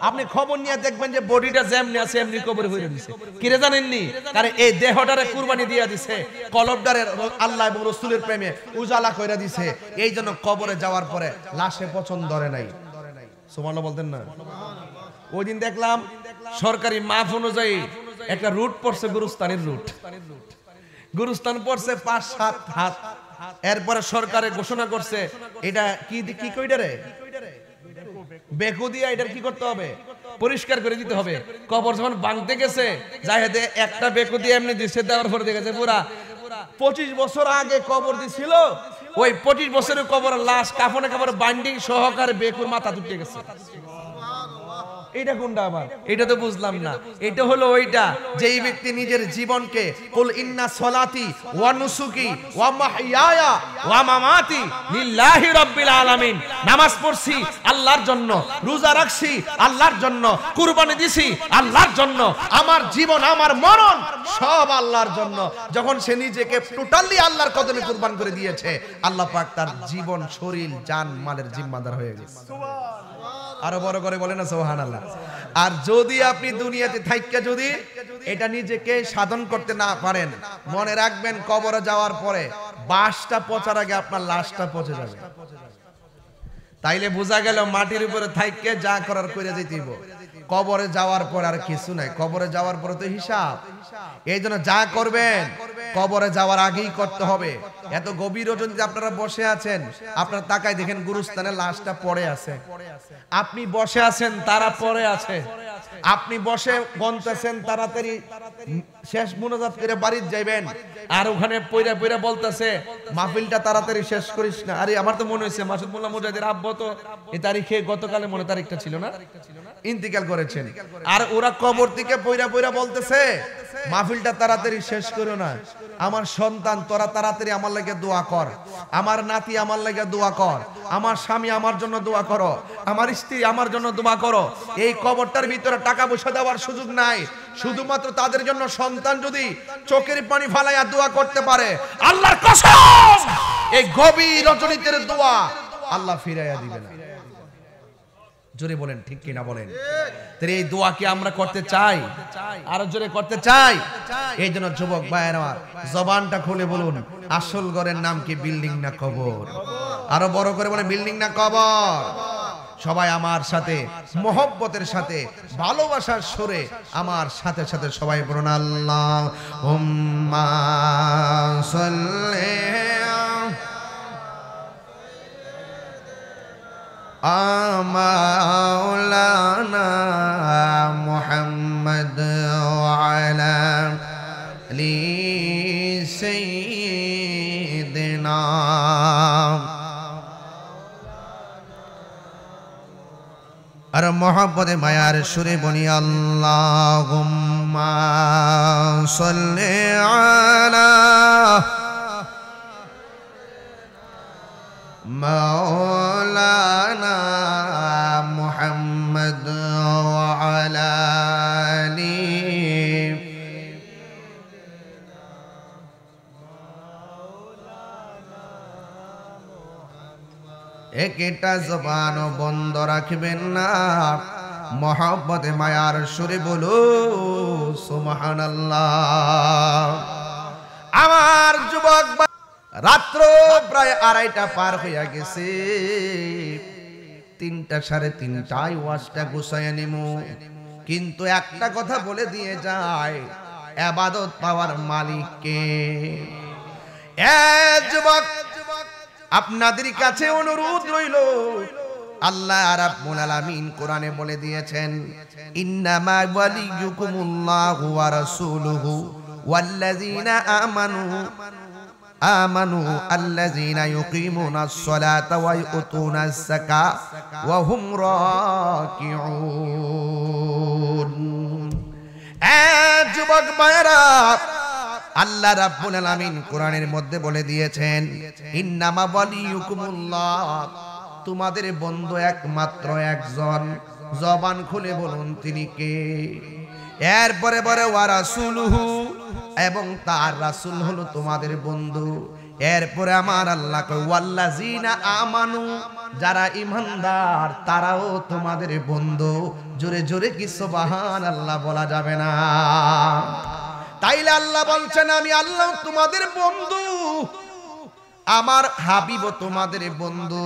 আপনি খবর নিয়ে দেখবেন যে বডিটা যেমনি আছে এমনি কবরে হয়ে দিছে। কিরে জানেননি? কারণ এই দেহটারে কুরবানি দিয়ে দিছে, কলবটারে আল্লাহ এবং রাসূলের প্রেমে উজালা কইরা দিছে। এই জন্য কবরে যাওয়ার পরে লাশে পছন্দ ধরে নাই। সুবহানাল্লাহ বলতেন না? ওই দিন দেখলাম সরকারি মাপ অনুযায়ী একটা রুট পড়ছে, গুরুস্তানের রুট। গুরুস্তান পড়ছে 5-7 হাত। এরপরে সরকারে ঘোষণা করছে, এটা কি কইটা রে, বেকু দিয়ে এটার কি করতে হবে? পরিষ্কার করে দিতে হবে। কবর যখন ভাঙতে গেছে জাহেদে একটা বেকু দিয়ে এমনি দিছে, দেওয়ার পরে দেখেছে পুরা 25 বছর আগে কবর দিছিল, ওই 25 বছরের কবরের লাশ কাফনে কাপড়ে বাইন্ডিং সহকারে বেকুর মাথা তুলে গেছে। এটা কোনটা আবার? এটা তো বুঝলাম না। এটা হলো ওইটা যেই ব্যক্তি নিজের জীবনকে কুল ইন্না সলাতি ওয়া নুসুকি ওয়া মাহইয়ায়া ওয়া মামাতি লিল্লাহি রাব্বিল আলামিন, নামাজ পড়ছি আল্লাহর জন্য, রোজা রাখছি আল্লাহর জন্য, কুরবানি দিছি আল্লাহর জন্য, আমার জীবন আমার মরণ সব আল্লাহর জন্য। যখন সে নিজেকে টোটালি আল্লাহর কদমে কুরবান করে দিয়েছে, আল্লাহ পাক তার জীবন, শরীর, জান মালের জিম্মাদার হয়ে গেছে। আরো বড় করে বলেন না সুবহানাল্লাহ। আর যদি আপনি দুনিয়াতে থাইক্কা যদি এটা নিজেকে সাধন করতে না পারেন, মনে রাখবেন কবরে যাওয়ার পরে বাসটা পচার আগে আপনার লাশটা পচে যাবে। তাইলে বোঝা গেল মাটির উপরে থাইক্কা যা করার করে যেতেইব। কবরে যাওয়ার পর আর কিছু নাই, কবরে যাওয়ার পরে তো হিসাব। এই জন্য যা করবেন কবরে যাওয়ার আগেই করতে হবে। এত গভীর রজনীতে আপনারা বসে আছেন, আপনারা তাকায় দেখেন গুরুস্থানে লাশটা পড়ে আছে, আপনি বসে আছেন তারা পড়ে আছে, আপনি বসে গন্তেছেন তাড়াতাড়ি শেষ মুনাজাত করে বাড়ি যাইবেন, আর ওখানে পয়রা পয়রা বলতেছে মাহফিলটা তাড়াতাড়ি শেষ করিস না। আরে আমার তো মনে হয়েছে মাসুদ মোল্লা মুজাহিদের আব্বা তো এই তারিখে গতকালে মনে তারিখটা ছিল না, ইন্তিকাল করেছেন, আর ওরা কবর থেকে পয়রা পয়রা বলতেছে মাহফিলটা তাড়াতাড়ি শেষ করো না, আমার সন্তান তোরা তাড়াতাড়ি আমার লাগে দোয়া কর, আমার নাতি আমার লাগে দোয়া কর, আমার স্বামী আমার জন্য দোয়া করো, আমার স্ত্রী আমার জন্য দোয়া করো। এই কবরটার ভিতরে টাকা পয়সা দেওয়ার সুযোগ নাই, শুধুমাত্র তাদের জন্য সন্তান যদি চোখের পানি ফালাইয়া দোয়া করতে পারে, আল্লাহর কসম এই গভীর রজনীতে দোয়া আল্লাহ ফিরাইয়া দিবে না। জোরে বলেন ঠিক কিনা বলেন? তাই এই দোয়া কি আমরা করতে চাই? আরো জোরে করতে চাই। এই জন্য যুবক ভাইয়েরা জবানটা খুলে বলুন, আসল ঘরের নাম কি বিল্ডিং না কবর? আরো বড় করে বলে বিল্ডিং না কবর? সবাই আমার সাথে মোহব্বতের সাথে ভালোবাসার সুরে আমার সাথে সাথে সবাই বলুন আল্লাহুম্মা সাল্লি মাওলানা মুহাম্মদ ওয়া আলা আলি সাইয়্যিদিনা। আর মোহাম্মদে মায়ার সুরে বলি আল্লাহুম্মা সাল্লি আলা মাওলানা মুহাম্মদ ওয়া আলা আলি একটা জবান বন্ধ রাখবেন না, মোহাম্মতে মায়ার সুরে বলো সুবহানাল্লাহ। আমার যুবক রাত্র প্রায় 2:30 পার হইয়া গেছে, 3টা 3:30টায় ওয়াজটা গুছাইয়া নিমু, কিন্তু একটা কথা বলে দিয়ে যায়, ইবাদত পাওয়ার মালিক কে? যুবক আপনাদের কাছে অনুরোধ রইল, আল্লাহ রাব্বুল আলামিন কোরআনে বলে দিয়েছেন ইন্নামা ওয়ালিয়ুকুমুল্লাহু ওয়া রাসূলুহু ওয়াল্লাযীনা আমানু আল্লাযীনা ইউকিমুনাস সালাতা ওয়া ইউতুনাজ যাকাতা ওয়া হুম রাকিউন। যুবক ভাইরা, আল্লাহ রাব্বুল আলামিন কোরআনের মধ্যে বলে দিয়েছেন ইন্নামা ওয়ালিয়ুকুমুল্লাহ, তোমাদের বন্ধু একমাত্র একজন, জবান খুলে বলুন তিনি কে? এরপরে বলে ওয়া রাসূলুহু, এবং তার রাসূল হলো তোমাদের বন্ধু। এরপরে আমার আল্লাহ কয় ওয়াল্লাযীনা আমানু, যারা ঈমানদার তারাও তোমাদের বন্ধু। জোরে জোরে কি সুবহানাল্লাহ বলা যাবে না? তাইলে আল্লাহ বলছেন আমি আল্লাহ তোমাদের বন্ধু, আমার হাবিবও তোমাদের বন্ধু,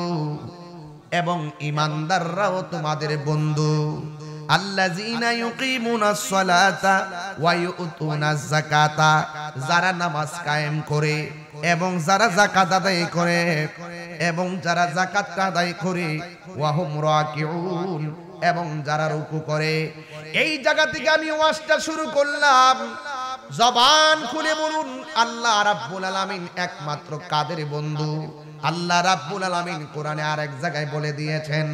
এবং ঈমানদাররাও তোমাদের বন্ধু। আল্লাযীনা ইউকিমুনাস সালাতা ওয়া ইউতুনাজ যাকাতা, যারা নামাজ কায়েম করে এবং যারা যাকাত আদায় করে, এবং যারা যাকাতটা আদায় করে ওয়াহুম রাকিউন এবং যারা রুকু করে। এই জায়গা থেকে আমি ওয়াজটা শুরু করলাম। জবান খুলে বলুন আল্লাহ রাব্বুল আলামিন একমাত্র কাদের বন্ধু? আল্লাহ রাব্বুল আলামিন কোরআনে আরেক জায়গায় বলে দিয়েছেন,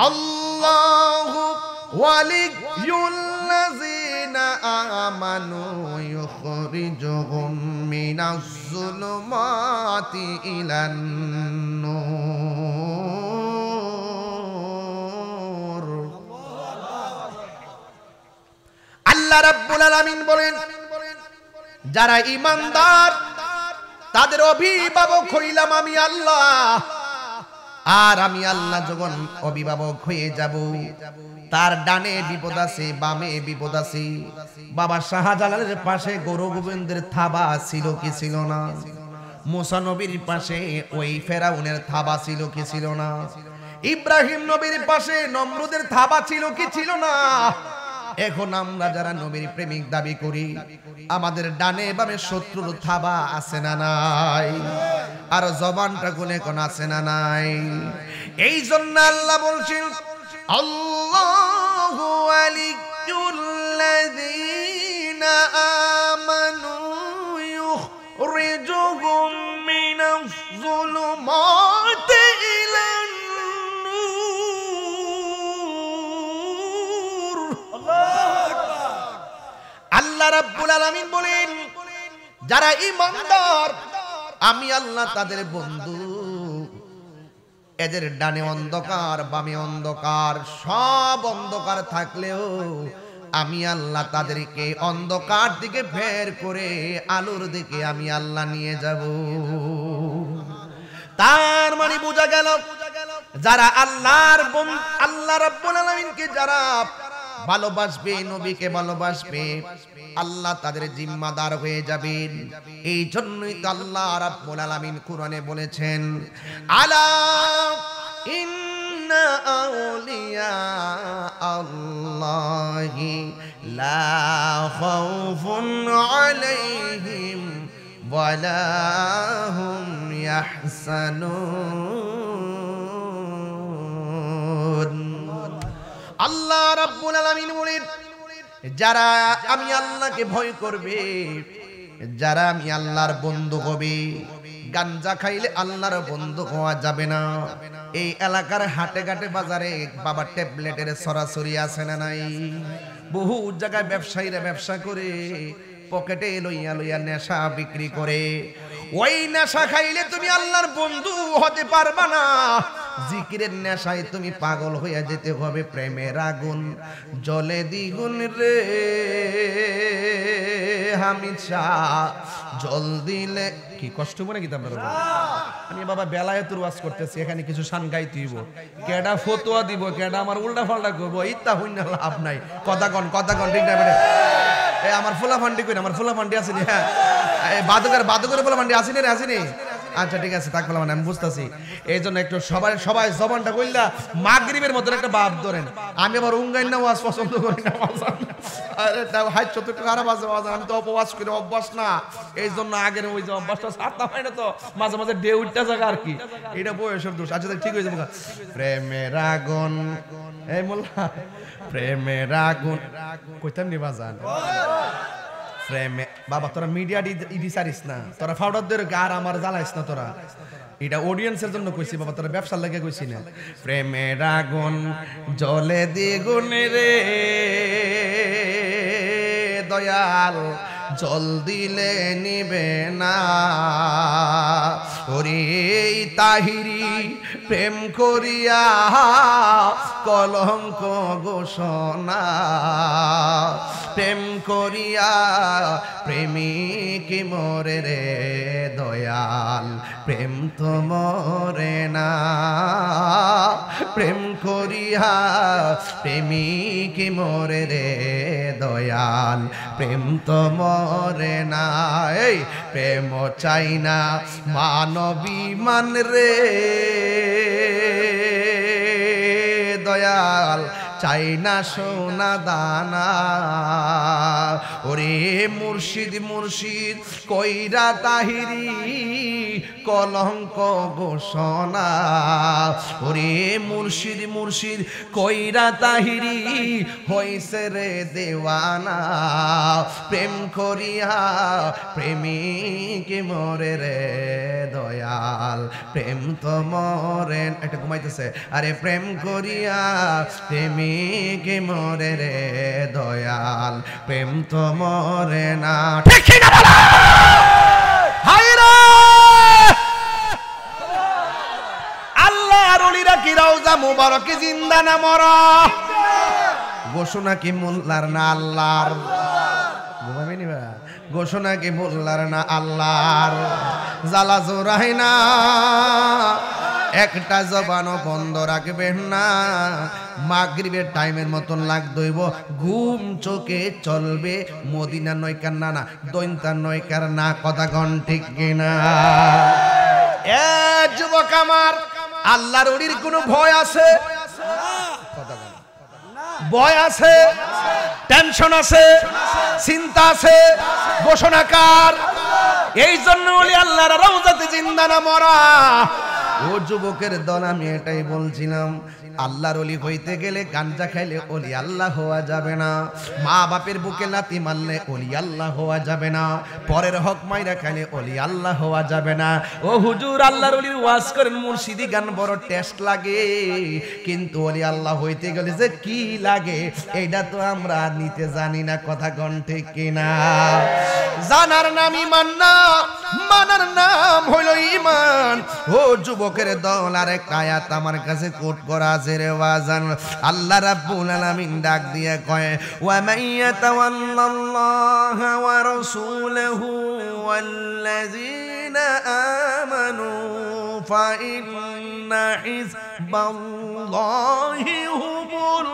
আল্লাহু ওয়ালিয়ুল্লাযিনা আমানু ইউখরিজুহুম মিনাজ যুলুমাতি ইলান নূর। আল্লাহ রাব্বুল আলামিন বলেন, যারা ঈমানদার তাদের অভিভাবক হইলাম আমি আল্লাহ। আর আমি আল্লাহ যখন অভিভাবক হয়ে যাব, তার ডানে বিপদ আছে, বামে বিপদ আছে। বাবা শাহজালালের পাশে গৌর গোবিন্দের থাবা ছিল কি ছিল না? মুসা নবীর পাশে ওই ফেরাউনের থাবা ছিল কি ছিল না? ইব্রাহিম নবীর পাশে নমরুদের থাবা ছিল কি ছিল না? এখন আমরা যারা নবীর প্রেমিক দাবি করি, আমাদের ডানে বামে শত্রুর থাবা আছে না নাই? আর জবানটা গুনে কোন আছে না নাই? এই জন্য আল্লাহ বলছেন, আল্লাহু ওয়ালিয়ুল্লাযিনা আমানু ইউখরিজুহুম মিনাজ যুলুমাতি ইলান নূর। আল্লাহ রাব্বুল আলামিন বলেন, যারা ঈমানদার আমি আল্লাহ তাদের বন্ধু। এদের ডানে অন্ধকার, বামে অন্ধকার, সব অন্ধকার থাকলেও আমি আল্লাহ তাদেরকে অন্ধকার দিকে বের করে আলোর দিকে আমি আল্লাহ নিয়ে যাব। তার মানে বোঝা গেল, যারা আল্লাহর বন্ধু, আল্লাহ রাব্বুল আলামিনকে যারা ভালোবাসবে, নবীকে ভালোবাসবে, আল্লাহ তাদের জিম্মাদার হয়ে যাবেন। এই জন্যই তো আল্লাহ রাব্বুল আলামিন কোরআনে বলেছেন, আলা ইন্না আউলিয়া আল্লাহি লা খাউফুন আলাইহিম ওয়ালা হুম ইয়াহসানুন। আল্লাহ রাব্বুল আলামিন বলেন, যারা আমি আল্লাহকে ভয় করবে, যারা আমি আল্লাহর বন্ধু হবে। গাঞ্জা খাইলে আল্লাহর বন্ধু হওয়া যাবে না। এই এলাকার হাটে ঘাটে বাজারে বাবা ট্যাবলেটের সরাসরি আছে না নাই? বহু জায়গায় ব্যবসায়ীরা ব্যবসা করে পকেটে লইয়া লইয়া নেশা বিক্রি করে। ওই নেশা খাইলে তুমি আল্লাহর বন্ধু হতে পারবা না। জিকিরের নেশায় তুমি পাগল হইয়া যেতে হবে। প্রেমের আগুন জ্বলে দ্বিগুণ রে হামিশা, জল দিলে কি কষ্ট মনে কি তোমরা? আমি বাবা বেলায় তোর ওয়াজ করতেছি, এখানে কিছু শান গাইতে হইব, কেডা ফতোয়া দিব, কেডা আমার উল্টা পাল্টা করবো, ইত্যা হইনা লাভ নাই। কথা কন ঠিক না? আমার ফুলা ফান্ডি কই না? আমার ফুলা ফান্ডি আসেনি? হ্যাঁ, বাদুকের ফুলা ফান্ডি আসেনি রে? আসেনি? আচ্ছা ঠিক আছে, থাকলাম মানে আমি বুঝতেছি। এই জন্য একটু সবাই জবানটা কইলা মাগরিবের মতন একটা ভাব ধরেন। আমি আবার উঙ্গাইন না ওয়াজ পছন্দ করি না। আরে তাও হাই চত খারাপ আছে, আমি তো উপবাস করে অভ্যাস না। এই জন্য আগের ওই যে অভ্যাসটা ছাড়তে হয় না, তো মাঝে মাঝে ডে উঠতে জায়গা আর কি, এটা বয়সের দোষ। আচ্ছা ঠিক হয়েছে। প্রেমের আগুন, এই মোল্লা, প্রেমের আগুন কইতাম নি বাজান। প্রেমে বাবা তোরা মিডিয়া দিছারিস না, তোরা ফাউডারদের আর আমার জ্বালাইস না। তোরা এটা অডিয়েন্সের জন্য কইছি বাবা, তোরা ব্যবসার লাগে কইছি না। প্রেমের আগুন জ্বলে দ্বিগুণ রে দয়াল, জল দিলে নিবে না। ওরে তাহিরি প্রেম করিয়া কলঙ্ক ঘোষণা, প্রেম করিয়া প্রেমিক মরে রে দয়াল, প্রেম তো মরে না। প্রেম করিয়া প্রেমিক মরে রে দয়াল, প্রেম তো মরে না। এই প্রেম চাই না মানবী মান রে দয়াল, চাই না সোনা দানা। ওরে মুর্শিদ মুর্শিদ কইরা তাহিরি কলঙ্ক ঘোষণা। ওরে মুর্শিদ মুর্শিদ কইরা তাহিরি হইছে রে দেওয়ানা, প্রেম করিয়া প্রেমিক মরে রে দয়াল, প্রেম তো মরে। একটা ঘুমাইতেছে, আরে প্রেম করিয়া প্রেমিক মরে রে দয়াল, প্রেম তো মরে না। ঠিক না বলা হায়রা আল্লাহর ওলিরা কি রওজা মুবারকে জিন্দা না মরা? ঘোষণা কি মোল্লার না আল্লাহর? ঘুমাবেনি বা ঘোষণা কি মোল্লার না আল্লাহর? জ্বালা জোরাই না, একটা জবানও বন্ধ রাখবেন না। মাগরিবের টাইমের মতন লাগ দইব, ঘুম চোখে চলবে মদিনা নয়কার না না দৈন্তা নয়কার না। কথা গণ ঠিক কিনা? এ যুবক আমার, আল্লাহর ওলির কোনো ভয় আছে? ভয় আছে, টেনশন আছে, চিন্তা আছে, ঘোষণাকার। এই জন্য ওলি আল্লাহর রওজাতে জিন্দা না মরা। ও যুবকের দল, আমি এটাই বলছিলাম, আল্লাহর ওলি হইতে গেলে গাঞ্জা খাইলে ওলি আল্লাহ হওয়া যাবে না, মা বাপের বুকে লাথি মারলে ওলি আল্লাহ হওয়া যাবে না, পরের হক মাইরা খাইলে ওলি আল্লাহ হওয়া যাবে না। ও হুজুর, আল্লাহর ওলির ওয়াজ করেন, মুর্শিদি গান বড় টেস্ট লাগে, কিন্তু ওলি আল্লাহ হইতে গেলে যে কি লাগে এইটা তো আমরা নিতে জানি না। কথা কোন ঠিক কিনা? জানার নাম ঈমান না, মানার নাম হইল ঈমান। ও যুবকের দল, আরে আয়াত আমার কাছে কোট করা আছে রে ওয়াজান। আল্লাহ রাব্বুল আলামিন ডাক দিয়ে কয়, ওয়া মাইয়াতাওয়াল্লাল্লাহা ওয়া রাসূলুহু ওয়াল্লাযীনা আমানু ফাইন্না হিজবাল্লাহি হুমুল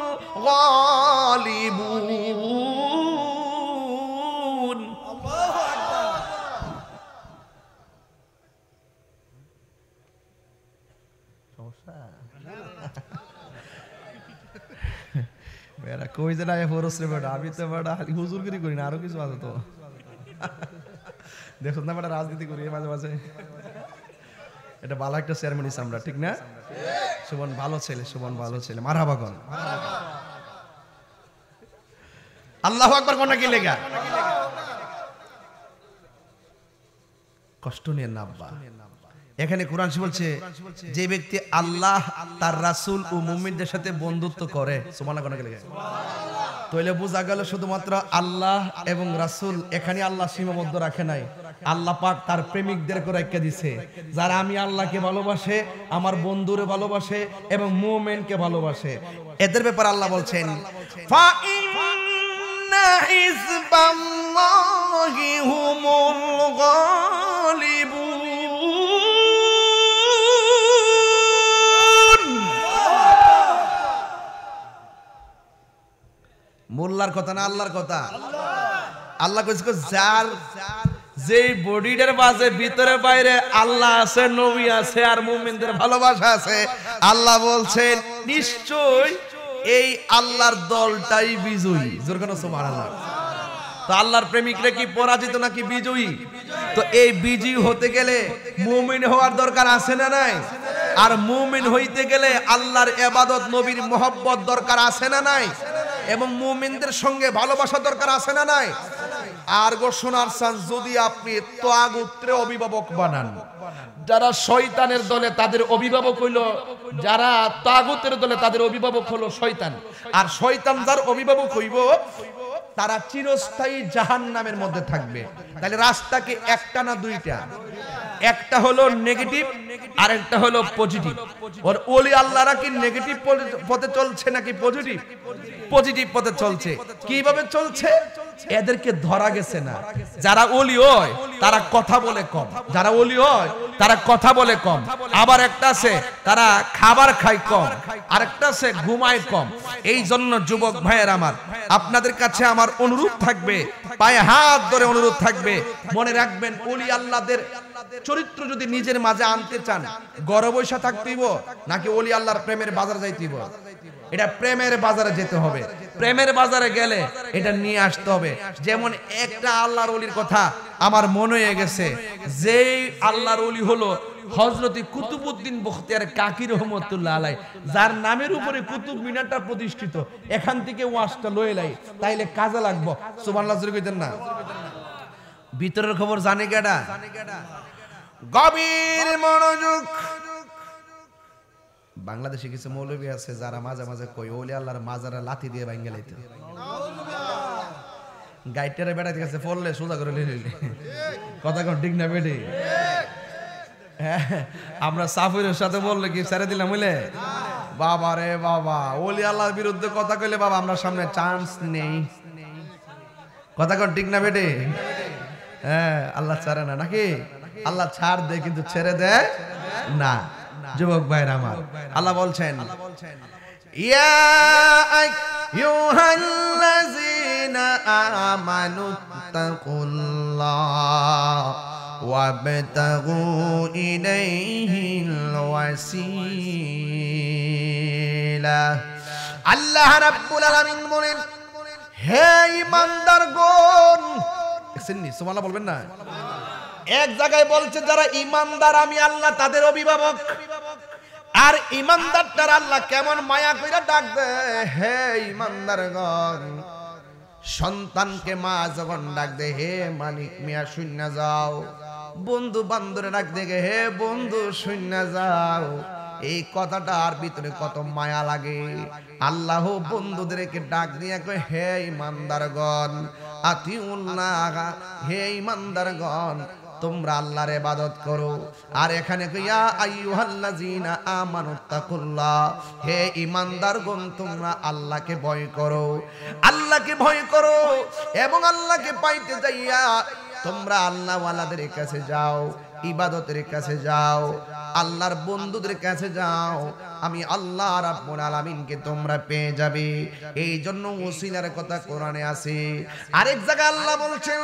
গালিবুন। আল্লাহু আকবার। সমস্যা মেরা কই যে না ফরসরে বড়, আমি তো বড় খালি হুজুরগিরি করি না, আরো কিছু আছে তো। দেখুন না, বড় রাজনীতি করি মাঝে মাঝে। এটা ভালো একটা সেরেমনি আমরা, ঠিক না? সুবন ভালো ছেলে, সুবন ভালো ছেলে, মারহাবা কোন। আল্লাহু আকবার কোন কি লেগা? কষ্ট নিয়ে না আব্বা। এখানে কোরআন বলছে, যে ব্যক্তি আল্লাহ তার রাসূল ও মুমিনদের সাথে বন্ধুত্ব করে, সুবহানাল্লাহ কোন কি লেগা? তাহলে বোঝা গেল শুধুমাত্র আল্লাহ এবং রাসূল, এখানে আল্লাহ সীমাবদ্ধ রাখে নাই, আল্লাহ পাক তার প্রেমিকদেরকে রেখে দিয়েছে। যারা আমি আল্লাহকে ভালোবাসে, আমার বন্ধুরে ভালোবাসে এবং মুমিনকে ভালোবাসে, এদের ব্যাপারে আল্লাহ বলছেন, ফা ইন্না হিজবাল্লাহি হুমুল গালিবুন। মোল্লার কথা না, আল্লাহর কথা। আল্লাহ কইছে, যার যে বডিটার বাজে ভিতরে বাইরে আল্লাহ আছে, নবী আছে আর মুমিনদের ভালোবাসা আছে, আল্লাহ বলছেন নিশ্চয় এই আল্লাহর দলটাই বিজয়ী। জোর করে সুবহানাল্লাহ। তো আল্লাহর প্রেমিকরা কি পরাজিত নাকি বিজয়ী? তো এই বিজয়ী হতে গেলে মুমিন হওয়ার দরকার আছে না নাই? আর মুমিন হইতে গেলে আল্লাহর ইবাদত, নবীর মহব্বত দরকার আছে না নাই? এবং মুমিনদের সঙ্গে ভালোবাসা দরকার আছে না নাই? আর গো শোনার চান, যদি আপনি তাগুতের অভিভাবক বানান, যারা শয়তানের দলে তাদের অভিভাবক হইল, যারা তাগুতের দলে তাদের অভিভাবক হলো শয়তান, আর শয়তান যার অভিভাবক হইব তারা চিরস্থায়ী জাহান্নামের মধ্যে থাকবে। তাহলে রাস্তা কি একটা না দুইটা? একটা হলো নেগেটিভ আর একটা হলো পজিটিভ। ওর ওলি আল্লাহরা কি নেগেটিভ পথে চলছে নাকি পজিটিভ? পজিটিভ পথে চলছে। কিভাবে চলছে? এদেরকে ধরা গেছে না। যারা ওলি হয় তারা কথা বলে কম, যারা ওলি হয় তারা কথা বলে কম। আবার একটা আছে তারা খাবার খায় কম, আরেকটা আছে ঘুমায় কম। এই জন্য যুবক ভাইয়ের আমার, আপনাদের কাছে আমার অনুরোধ থাকবে, পায়ে হাত ধরে অনুরোধ থাকবে, মনে রাখবেন ওলি আল্লাহদের চরিত্র যদি নিজের মাঝে আনতে চান, ঘরে বসে থাকতেইব নাকি ওলি আল্লাহর প্রেমের বাজার যাইতেইব? এটা প্রেমের বাজারে যেতে হবে। প্রেমের বাজারে গেলে এটা নিয়ে আসতে হবে। যেমন একটা আল্লাহর ওলির কথা আমার মনে হয়ে গেছে, যেই আল্লাহর ওলি হলো হযরত কুতুবউদ্দিন বখতিয়ার কাকি রহমাতুল্লাহ আলাইহি, যার নামের উপরে কুতুব মিনারটা প্রতিষ্ঠিত। এখান থেকে ওয়াজটা লয়ে লাই, তাইলে কাজে লাগবো। সুবহানাল্লাহ জোরে কইতেন না? ভিতরের খবর জানে কেডা? গভীর মনোযোগ। বাংলাদেশে কিছু মৌলবী আছে যারা মাঝে মাঝে কই ওলি আল্লাহর মাজারে লাথি দিয়ে ভাঙে লাইতে। গাইটারে বেড়াইতে গেছে পড়লে সোজা করে লইলে কথা কোন ঠিক না বেটি? আমরা সাফিরের সাথে বললে কি ছেড়ে দিলাম হইলে? বাবা রে বাবা, ওলি আল্লাহর বিরুদ্ধে কথা কইলে বাবা আমরা সামনে চান্স নেই। কথা কোন ঠিক না বেটি? হ্যাঁ, আল্লাহ ছাড়ে না নাকি? আল্লাহ ছাড় দেয় কিন্তু ছেড়ে দেয় না। যুবক ভাইরা আমার, আল্লাহ বলছেন ইয়া আইয়ুহাল্লাযীনা আমানুত্তাকুল্লাহ ওয়াবতাগু ইলাইহিল ওয়াসিলা। আল্লাহ রাব্বুল আলামিন বলেন, হে ঈমানদারগণ, সুবহানাল্লাহ বলবেন না? এক জায়গায় বলছে যারা ঈমানদার আমি আল্লাহ তাদের অভিভাবক। আর ঈমানদারটার আল্লাহ কেমন মায়া কইরা ডাক দেয়, হে ঈমানদারগণ। সন্তানকে মা যখন ডাক দেয়, হে মানিক মিয়া শুইনা যাও। বন্ধু বান্ধরে ডাক দেয়, হে বন্ধু শুইনা যাও। এই কথাটার ভিতরে কত মায়া লাগে। আল্লাহ বন্ধুদেরকে ডাক দিয়ে কয়, হে ঈমানদারগণ আতিউল্লাহ, হে ঈমানদারগণ তোমরা আল্লাহর ইবাদত করো। আর এখানে ইয়া আইয়ুহাল্লাযীনা আমানুত্তাকুল্লাহ, হে ঈমানদারগণ তোমরা আল্লাহকে ভয় করো। আল্লাহকে ভয় করো এবং আল্লাহকে পাইতে যাইয়া তোমরা আল্লাহ ওয়ালাদের কাছে যাও, ইবাদতের কাছে যাও, আল্লাহর বন্ধুদের কাছে যাও। আমি আল্লাহ রাব্বুল আলামিনকে তোমরা পেয়ে যাবে। এই জন্য ওসিলার কথা কোরআনে আছে। আরেক জায়গায় আল্লাহ বলছেন,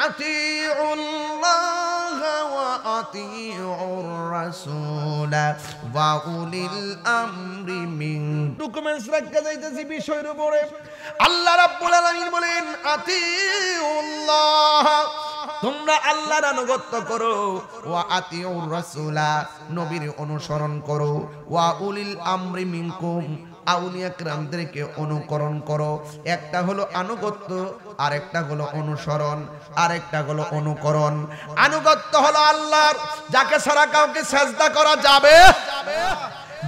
আতিউল্লাহ ওয়া আতিউর রাসূল ওয়া উলিল আমরি মিনকুম। ডকুমেন্টস রাখতে যাইতেছি বিষয়ের উপরে। আল্লাহ রাব্বুল আলামিন বলেন, আতিউল্লাহ তোমরা আল্লাহর আনুগত্য করো, ওয়া আতিউর রাসূলা নবীর অনুসরণ করো, ওয়া উলিল আমরি মিনকুম আউলিয়া কিরামদেরকে অনুকরণ করো। একটা হলো আনুগত্য, আরেকটা হলো অনুসরণ, আরেকটা হলো অনুকরণ। আনুগত্য হলো আল্লাহর, যাকে ছাড়া কাউকে সিজদা করা যাবে,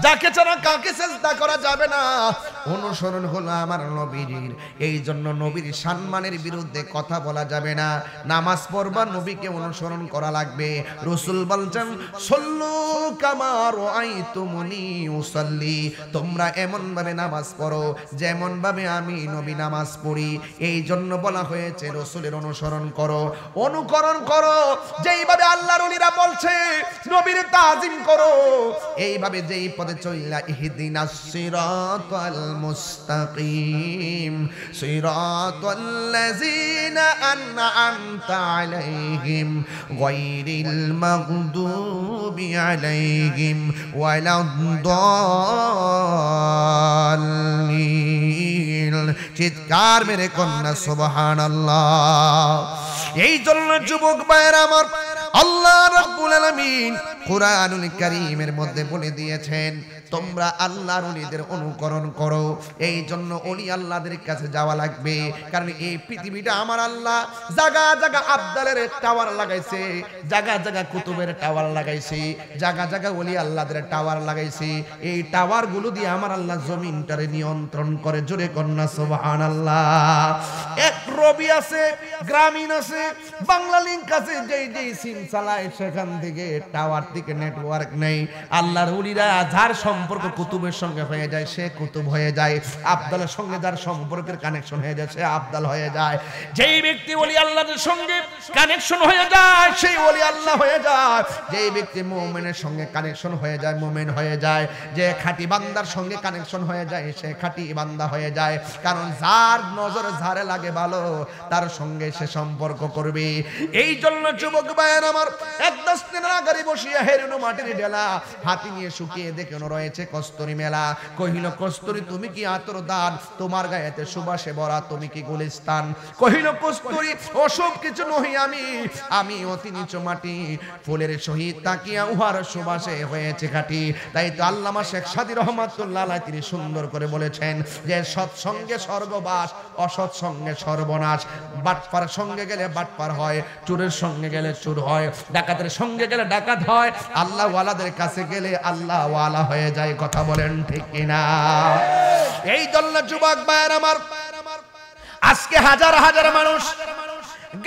যাকে ছাড়া কাউকে সিজদা করা যাবে না। অনুসরণ হলো আমার নবীর। এই জন্য নবীর সম্মানের বিরুদ্ধে কথা বলা যাবে না। নামাজ পড়বা নবীকে অনুসরণ করা লাগবে। রাসূল বলছেন, সল্লু কামা রাআইতুমুনি উসাল্লি, তোমরা এমন ভাবে নামাজ পড়ো যেমন ভাবে আমি নবী নামাজ পড়ি। এই জন্য বলা হয়েছে রাসূলের অনুসরণ করো, অনুকরণ করো। যেইভাবে আল্লাহর ওলিরা বলছে নবীর তাজিম করো, এইভাবে যেই পথে চললা, ইহদিনাস সিরাতাল মুস্তাকিম সিরাতাল্লাযীনা আন'আমতা আলাইহিম গায়রিল মাগদুবি আলাইহিম ওয়ালাদ-দাল্লিন। চিৎকার মেরে কন্যা সুবহানাল্লাহ। এই জন্য যুবক ভাইরা আমার, আল্লাহ রাব্বুল আলামিন কুরআনুল কারীমের মধ্যে বলে দিয়েছেন, তোমরা আল্লাহর ওলিদের অনুকরণ করো। এই জন্য ওলি আল্লাহদের কাছে যাওয়া লাগবে। কারণ এই পৃথিবীটা আমার আল্লাহ জায়গা জায়গা আবদালের টাওয়ার লাগাইছে, জায়গা জায়গা কুতুবের টাওয়ার লাগাইছে, জায়গা জায়গা ওলি আল্লাহদের টাওয়ার লাগাইছে। এই টাওয়ার গুলো দিয়ে আমার আল্লাহ জমিনটারে নিয়ন্ত্রণ করে। জোরে কন্যা সুবহানাল্লাহ। এক রবি আছে, গ্রামীণ আছে, বাংলা লিংক আছে, যেই যেই সিম চালায় সেখান থেকে টাওয়ার থেকে নেটওয়ার্ক নেই। আল্লাহর ওলিরা যার সম্পর্ক কুতুবের সঙ্গে হয়ে যায় সে কুতুব হয়ে যায়, আবদালের সঙ্গে যার সম্পর্কের কানেকশন হয়ে যায় সে আবদাল হয়ে যায়। যেই ব্যক্তি ওলি আল্লাহর সঙ্গে কানেকশন হয়ে যায় সেই ওলি আল্লাহ হয়ে যায়। যেই ব্যক্তি মুমিনের সঙ্গে কানেকশন হয়ে যায় মুমিন হয়ে যায়। যে খাঁটি বান্দার সঙ্গে কানেকশন হয়ে যায় সে খাঁটি বান্দা হয়ে যায়। কারণ যার নজর যারে লাগে ভালো তার সঙ্গে সে সম্পর্ক করবে। এই জন্য যুবক ভাইয়ের আমার, এক 10 দিন আগারে বসিয়া হেরুনো মাটির ডেলা হাতি নিয়ে শুকিয়ে দেখে রয়েছে হয়েছে কস্তুরী মেলা। কহিল কস্তুরী তুমি কি আতর দান, তোমার গায়েতে সুবাসে ভরা, তুমি কি গুলিস্তান? কহিল কস্তুরী ওসব কিছু নহি, আমি অতি নিচু মাটি, ফুলের সহিত তাকিয়া উহার সুবাসে হয়েছে ঘাটি। তাই তো আল্লামা শেখ সাদী রহমাতুল্লাহ আলাইহি তিনি সুন্দর করে বলেছেন যে সৎসঙ্গে স্বর্গবাস, অসৎ সঙ্গে সর্বনাশ। বাটপার সঙ্গে গেলে বাটপার হয়, চোরের সঙ্গে গেলে চোর হয়, ডাকাতের সঙ্গে গেলে ডাকাত হয়, আল্লাহ ওয়ালাদের কাছে গেলে আল্লাহ ওয়ালা হয়ে যায়। কথা বলেন ঠিক কিনা? এই জন্য যুবক ভাইয়ের আমার, আজকে হাজার হাজার মানুষ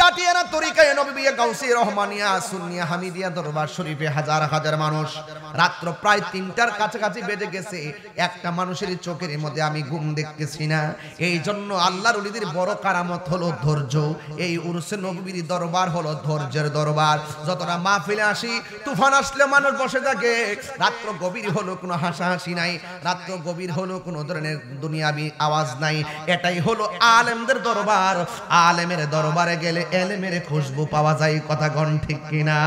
গাটিয়ানা তরিকায়ে নববিয়া গাউসিয়া রহমানিয়া সুন্নিয়া হামিদিয়া দরবার শরীফে হাজার হাজার মানুষ। রাত্র প্রায় ৩টার কাছাকাছি বেজে গেছে, একটা মানুষের চোখের মধ্যে আমি ঘুম দেখতেছি না। এই জন্য আল্লাহর ওলিদের বড় কারামত হলো ধৈর্য। এই উরসে নববীর দরবার হলো ধৈর্যের দরবার। যতটা মাহফিলে আসি, তুফান আসলে মানুষ বসে থাকে, রাত্র গভীর হলো কোনো হাসাহাসি নাই, রাত্র গভীর হলো কোনো ধরনের দুনিয়াবি আওয়াজ নাই। এটাই হলো আলেমদের দরবার। আলেমের দরবারে গেলে এলেমের খুশবু পাওয়া যায়। কথা গণ ঠিক কিনা?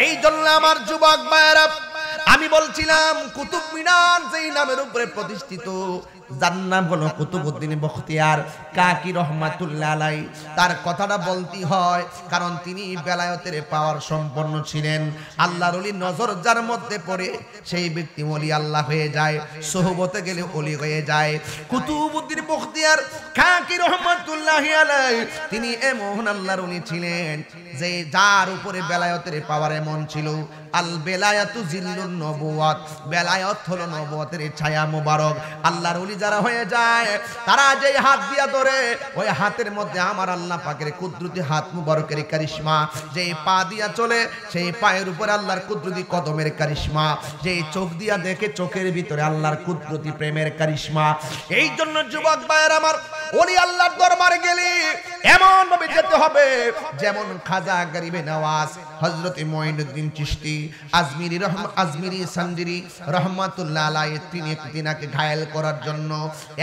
এই জন্য আমার যুবক ভাইরা, আমি বলছিলাম কুতুব মিনার যেই নামের উপরে প্রতিষ্ঠিত, যার নাম হলো কুতুবউদ্দিন বখতিয়ার কাকি রহমাতুল্লাহ আলাইহি, তার কথাটা বলতে হয় কারণ তিনি বেলায়েতের পাওয়ার সম্পন্ন ছিলেন। আল্লাহর ওলি নজর যার মধ্যে পড়ে সেই ব্যক্তি ওলি আল্লাহ হয়ে যায়, সোহবতে গেলে ওলি হয়ে যায়। কুতুবউদ্দিন বখতিয়ার কাকি রহমাতুল্লাহ আলাইহি তিনি এমন আল্লাহর ওলি ছিলেন যে যার উপরে বেলায়েতের পাওয়ার এমন ছিল। আল বেলায়াতু জিল্লুন নবুওয়াত, বেলায়েত হলো নবুয়তের ছায়া মোবারক। আল্লাহর ওলি যারা হয়ে যায়, তারা যেই হাত দিয়া ধরে, ওই হাতের মধ্যে আমার আল্লাহ পাকের কুদরতি হাত মুবারকের কারিশমা। যেই পা দিয়া চলে, সেই পায়ের উপর আল্লাহর কুদরতি কদমের কারিশমা। যেই চোখ দিয়া দেখে, চোখের ভিতরে আল্লাহর কুদরতি প্রেমের কারিশমা। এই জন্য যুবক ভাইয়ের আমার, ওলি আল্লাহর দরবারে গেলে এমন ভাবে যেতে হবে যেমন খাজা গরিবে নওয়াজ হযরত মুঈনুদ্দিন চিশতি আজমিরি সানজিরি রহমাতুল্লাহ আলাইহি তিনি তিনাকে ঘায়েল করার জন্য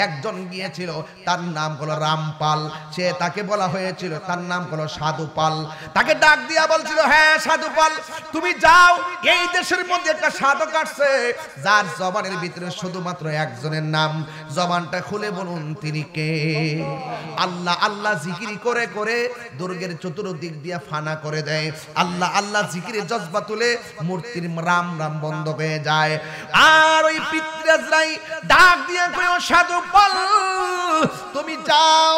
একজন গিয়েছিল, তার নাম হলো রামপাল। সে তাকে বলা হয়েছিল, তার নাম হলো সাধুপাল। তাকে ডাক দিয়া বলছিল, হ্যাঁ সাধুপাল, তুমি যাও, এই দেশের মধ্যে একটা সাধক আসছে যার জবানের ভিতরে শুধুমাত্র একজনের নাম। জবানটা খুলে বলুন তিনি কে? আল্লাহ আল্লাহ জিকির করে করে দুর্গের চতুর্দিক দিয়ে ফানা করে দেয়। আল্লাহ আল্লাহ জিকিরে জজবা তুলে মূর্তির রাম রাম বন্ধ হয়ে যায়। আর ওই পিতরাজরাই ডাক দিয়ে কয়, সাধুপাল তুমি যাও,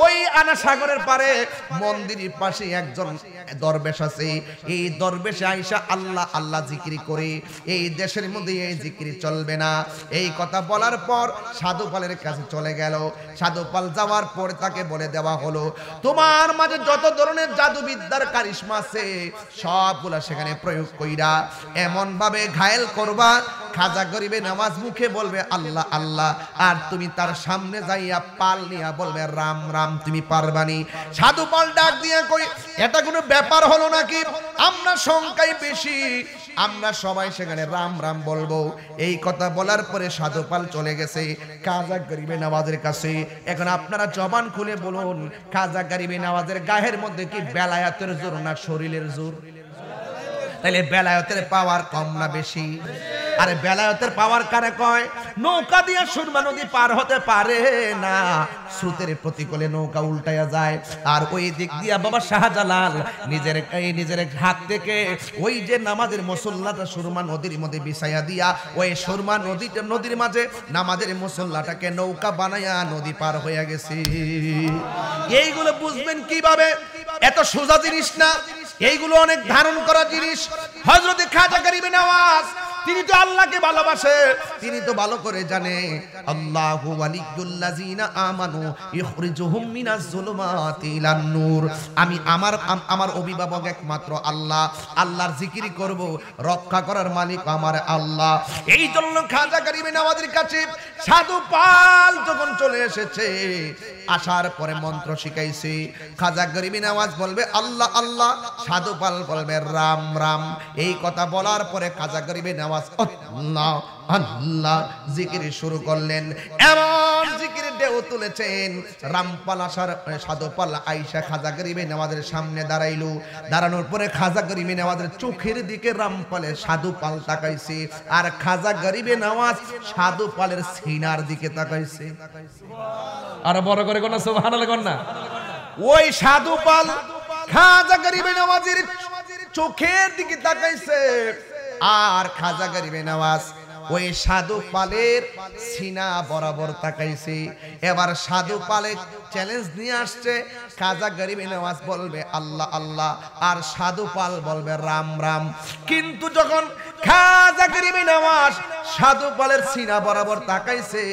ওই আনা সাগরের পারে মন্দিরের পাশে একজন দরবেশ আছে, এই দরবেশে আইসা আল্লাহ আল্লাহ জিকির করে, এই দেশের মধ্যে এই জিকির চলবে না। এই কথা বলার পর সাধুপালের কাছে চলে গেল। সাধুপাল যাওয়ার পর তাকে বলে দেওয়া হলো, তোমার মাঝে যত ধরনের জাদুবিদ্যার কারিশমা আছে সবগুলা সেখানে প্রয়োগ কইরা এমন ভাবে ঘায়েল করবা, খাজা গরিবে নামাজ মুখে বলবে আল্লাহ আল্লাহ, আর তুমি তার সামনে যাইয়া পাল নিয়া বলবে রাম রাম। তুমি পারবানি? সাধুপাল ডাক দিয়ে কই, এটা কোনো ব্যাপার হলো নাকি? আমরা সংখ্যায় বেশি, আমরা সবাই সেখানে রাম রাম বলবো। এই কথা বলার পরে সাধুপাল চলে গেছে খাজা গরিবে নওয়াজের কাছে। এখন আপনারা জবান খুলে বলুন, খাজা গরিবে নওয়াজের গায়ের মধ্যে কি বেলায়েতের জোর না শরীরের জোর? তাহলে বেলায়েতের পাওয়ার কম না বেশি? আরে বেলায়েতের পাওয়ার কারে কয়? নৌকা দিয়ে সুরমা নদী পার হতে পারে না, স্রোতের প্রতিকূলে নৌকা উল্টায়া যায়। আর ওই দিক দিয়া বাবা শাহজালাল নিজের হাত থেকে ওই যে নামাজের মুসল্লাটা সুরমা নদীর মধ্যে বিছাইয়া দিয়া, ওই সুরমা নদীর মাঝে নামাজের মুসল্লাটাকে নৌকা বানায়া নদী পার হয়ে গেছে। এইগুলো বুঝবেন কিভাবে? এত সোজা জিনিস না, এইগুলো অনেক ধারণ করা জিনিস। হযরত খাজা গরিবে নওয়াজ তিনি তো আল্লাহকে ভালোবাসে, তিনি তো ভালো করে জানে আল্লাহু ওয়ালিয়ুল্লাযিনা আমানু ইখরিজুহুম মিনাজ যুলুমাতি ইলান নূর। আমি আমার অভিভাবক একমাত্র আল্লাহ, আল্লাহর জিকির করব, রক্ষা করার মালিক আমার আল্লাহ। এই জন্য খাজা গরিবে নওয়াজের কাছে সাধুপাল যখন চলে এসেছে, আসার পরে মন্ত্র শিখাইছে। খাজা গরিবে নওয়াজ বলবে আল্লাহ আল্লাহ, সাধুপাল বলবে রাম রাম। এই কথা বলার পরে খাজা গরিবে নওয়াজ নওয়াজ আল্লাহ আল্লাহ জিকির শুরু করলেন। এমন জিকিরের ঢেউ তুলেছেন, রামপাল আসার সাধুপাল আয়েশা খাজা গরিবে নওয়াজের সামনে দাঁড়াইলো। দাঁড়ানোর পরে খাজা গরিবে নওয়াজের চোখের দিকে রামপালের সাধুপাল তাকাইছে, আর খাজা গরিবে নওয়াজ সাধুপালের সিনার দিকে তাকাইছে। আর বড় করে কোন সুবহানাল্লাহ কোন না। ওই সাধুপাল খাজা গরিবে নওয়াজের চোখের দিকে তাকাইছে, আর খাজা গরিবে নওয়াজ ওই সাধু পালের সিনা বরাবর তাকাইছে। এবার সাধু পালে চ্যালেঞ্জ নিয়ে আসছে, খাজা গরিবে নওয়াজ বলবে আল্লাহ আল্লাহ, আর সাধু পাল বলবে রাম রাম। কিন্তু যখন খাজা গরিবে নওয়াজ সাধু পালের সিনা বরাবর তাকাইছে,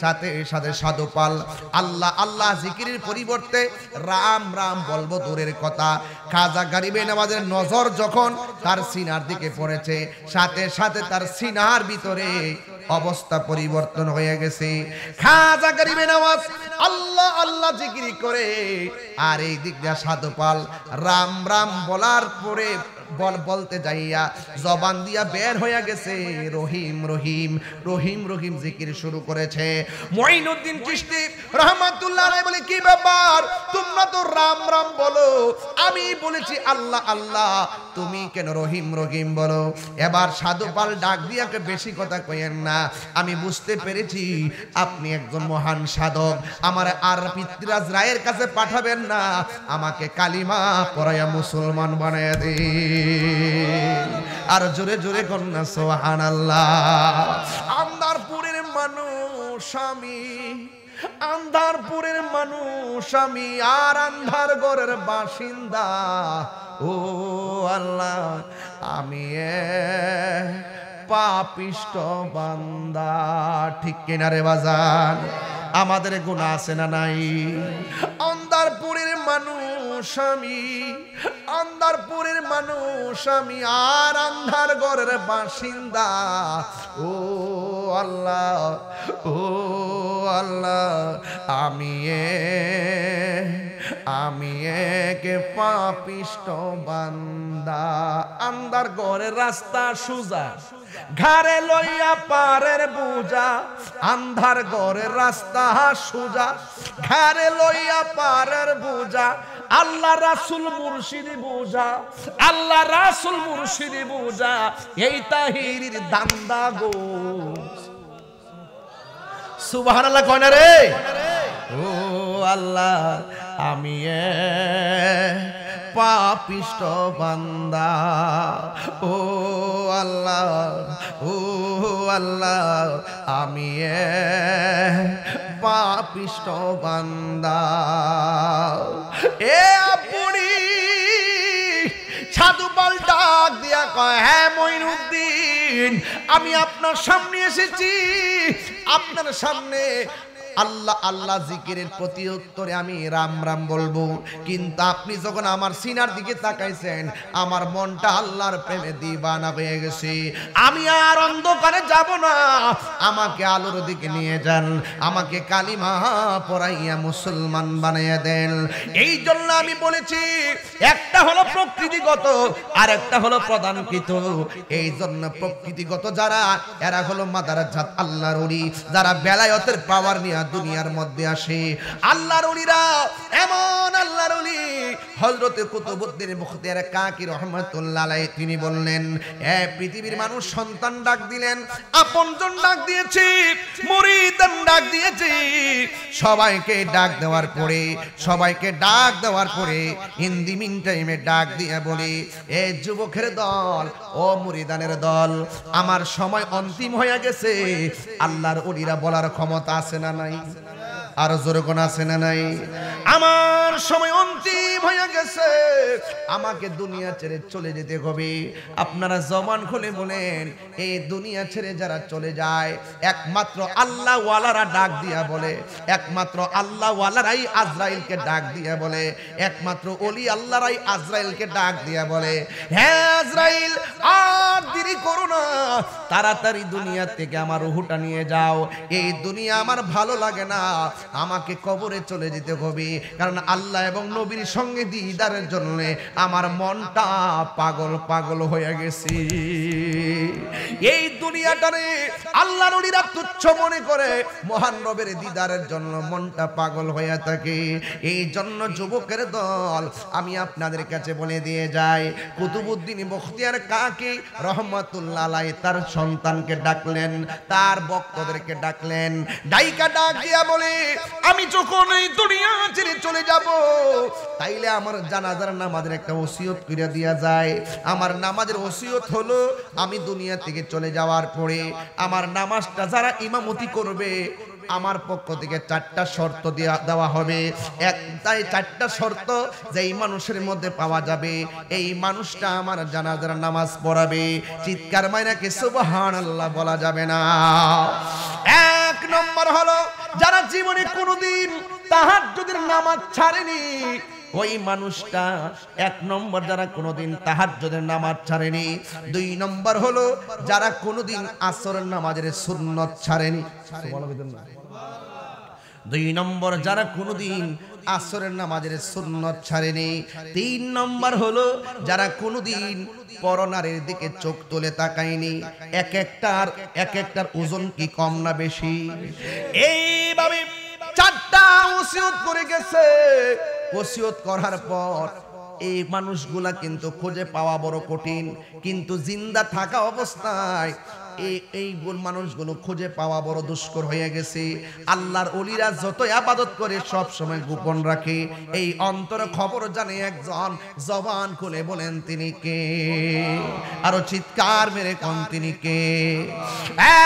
সাথে সাথে সাধু পাল আল্লাহ আল্লাহ জিকিরের পরিবর্তে রাম রাম বলবো দূরের কথা, খাজা গরিবে নওয়াজের নজর যখন তার সিনার দিকে পড়েছে, সাথে সাথে তার সিনার ভিতরে অবস্থা পরিবর্তন হয়ে গেছে। খাজা গরিবে নওয়াজ আল্লাহ আল্লাহ জিকির করে, আর এই দিক দিয়ে সাধু পাল রাম রাম বলার পরে বলতে যাইয়া জবান দিয়া বের হয়ে গেছে রহিম রহিম রহিম রহিম জিকির শুরু করেছে। মুঈনুদ্দিন চিশতি রাহমাতুল্লাহ আলাইহি বলে, কি ব্যাপার, তোমরা তো রাম রাম বলো, আমি বলেছি আল্লাহ আল্লাহ, তুমি কেন রহিম রহিম বলো? এবার সাধু পাল ডাক দিয়াকে বেশি কথা কইেন না, আমি বুঝতে পেরেছি আপনি একজন মহান সাধক, আমার আর পিতৃরাজ রায়ের কাছে পাঠাবেন না, আমাকে কালিমা পড়াইয়া মুসলমান বানাইয়া দিন। আর জোরে জোরে কন্যা সুবহানাল্লাহ। আন্দারপুরের মানুষ আমি, আন্দারপুরের মানুষ আমি, আর আন্ধার ঘরের বাসিন্দা, ও আল্লাহ আমি পাপিষ্ট বান্দা। ঠিক কিনা রে বাজান? আমাদের গুনাহ আছে না নাই? আন্দারপুরের মানুষ আমি, আন্দারপুরের মানুষ আমি, আর আন্ধার ঘরের বাসিন্দা, ও আল্লাহ ও আল্লাহ আমি একে পাপিষ্ট বান্দা। আন্ধার ঘরের রাস্তা সুজা, ঘাড়ে লইয়া পারের বুঝা, আন্ধার ঘরের রাস্তা সুজা, ঘাড়ে লইয়া পারের বুঝা, আল্লাহ রাসূল মুর্শিদি বুঝা, আল্লাহ রাসূল মুর্শিদি বুঝা, এই তাহিরির দান্দা গো। সুবহানাল্লাহ কয় না রে? ও আল্লাহ আমি পাপিষ্ট বান্দা, ও আল্লাহ ও আল্লাহ আমি পাপিষ্ট বান্দা। এ আপনি সাধু পাল ডাক দিয়া কয়, হ্যাঁ মঈনুদ্দিন, আমি আপনার সামনে এসেছি, আপনার সামনে আল্লাহ আল্লাহ জিকিরের প্রতি উত্তরে আমি রাম রাম বলবো, কিন্তু আপনি যখন আমার সিনার দিকে তাকাইছেন, আমার মনটা আল্লাহর প্রেমে দিবানা হয়ে গেছে। আমি আর অন্ধকারে যাব না, আমাকে আলোর দিকে নিয়ে যান, আমাকে কালিমা পড়াইয়া মুসলমান বানাইয়া দেন। এই জন্য আমি বলেছি, একটা হলো প্রকৃতিগত, আর একটা হলো প্রদানকৃত। এই জন্য প্রকৃতিগত যারা, এরা হলো মাদারাজাত আল্লাহর ওলি, যারা বেলায়েতের পাওয়ার নিয়ে দুনিয়ার মধ্যে আসে। আল্লাহর ওলিরা এমন আল্লাহর ওলি, হযরত কুতুবউদ্দিন মুখতিয়ার কাকি রাহমাতুল্লাহ আলাইহি তিনি বললেন, এ পৃথিবীর মানুষ সন্তান ডাক দিলেন, আপনজন ডাক দিয়েছি, মুরিদান ডাক দিয়েছি, সবাইকে ডাক দেওয়ার পরে, সবাইকে ডাক দেওয়ার পরে ইন দি মিন টাইমে ডাক দিয়ে বলি, এ যুবকের দল, ও মুরিদানের দল, আমার সময় অন্তিম হয়ে গেছে। আল্লাহর ওলিরা বলার ক্ষমতা আছে না নাই? আর জোরে কোন আছে না নাই? আমার সময় অন্তিম হয়ে গেছে, আমাকে দুনিয়া ছেড়ে চলে যেতে হবে। আপনারা জবান খুলে বলেন, এই দুনিয়া ছেড়ে যারা চলে যায়, একমাত্র আল্লাহ ওয়ালারা ডাক দিয়া বলে, একমাত্র আল্লাহ ওয়ালারাই আজরাইলকে ডাক দিয়া বলে, একমাত্র ওলি আল্লাহরাই আজরাইলকে ডাক দিয়া বলে, হ্যাঁ আজরাইল আর দেরি করো না, তাড়াতাড়ি দুনিয়া থেকে আমার রূহটা নিয়ে যাও, এই দুনিয়া আমার ভালো লাগে না, আমাকে কবরে চলে যেতে হবে, কারণ আল্লাহ এবং নবীর সঙ্গে দিদারের জন্য আমার মনটা পাগল পাগল হয়ে গেছে। এই দুনিয়াটারে আল্লাহ নবীরা তুচ্ছ মনে করে, মহান রবের দিদারের জন্য মনটা পাগল হয়ে থাকে। এই জন্য যুবকের দল, আমি আপনাদের কাছে বলে দিয়ে যাই, কুতুবউদ্দিন বখতিয়ার কাকি রহমাতুল্লাহ আলাইহি তার সন্তানকে ডাকলেন, তার ভক্তদেরকে ডাকলেন, ডাইকা ডাক দিয়া বলে, আমি যখন এই দুনিয়া ছেড়ে চলে যাব, তাইলে আমার জানাজার নামাজের একটা ওসিয়ত করে দেয়া যায়। আমার নামাজের ওসিয়ত হলো, আমি দুনিয়া থেকে চলে যাওয়ার পরে আমার নামাজটা যারা ইমামতি করবে, আমার পক্ষ থেকে 4টা শর্ত দেওয়া হবে। একটাই 4টা শর্ত, যেই মানুষের মধ্যে পাওয়া যাবে, এই মানুষটা আমার জানাজার নামাজ পড়াবে। চিৎকার মাইনাকে সুবহানাল্লাহ বলা যাবে না। 1 নম্বর হলো, যারা জীবনে কোনোদিন তাহাজ্জুদের নামাজ ছাড়েনি, ওই মানুষটা 1 নম্বর, যারা কোনোদিন তাহাজ্জুদের নামাজ ছাড়েনি। 2 নম্বর হলো, যারা কোনোদিন আসরের নামাজের সুন্নত ছাড়েনি। 2 নম্বর, যারা কোনোদিন আসরের নামাজের সুন্নত ছাড়েনি। 3 নম্বর হলো, যারা কোনোদিন পরনারীর দিকে চোখ তুলে তাকায়নি। এক একটার ওজন কি কম না বেশি? এইভাবে 4টা ওসিয়ত করে গেছে। ওসিয়ত করার পর এই মানুষগুলা কিন্তু খুঁজে পাওয়া বড় কঠিন, কিন্তু জিন্দা থাকা অবস্থায় এই মানুষগুলো খুঁজে পাওয়া বড় দুষ্কর হয়ে গেছে। আল্লাহর ওলিরা যত ইবাদত করে সব সময় গোপন রাখে, এই অন্তরে খবর জানে একজন, জবান খুলে বলেন তিনি কে? আরো চিৎকার মেরে কোন তিনি কে?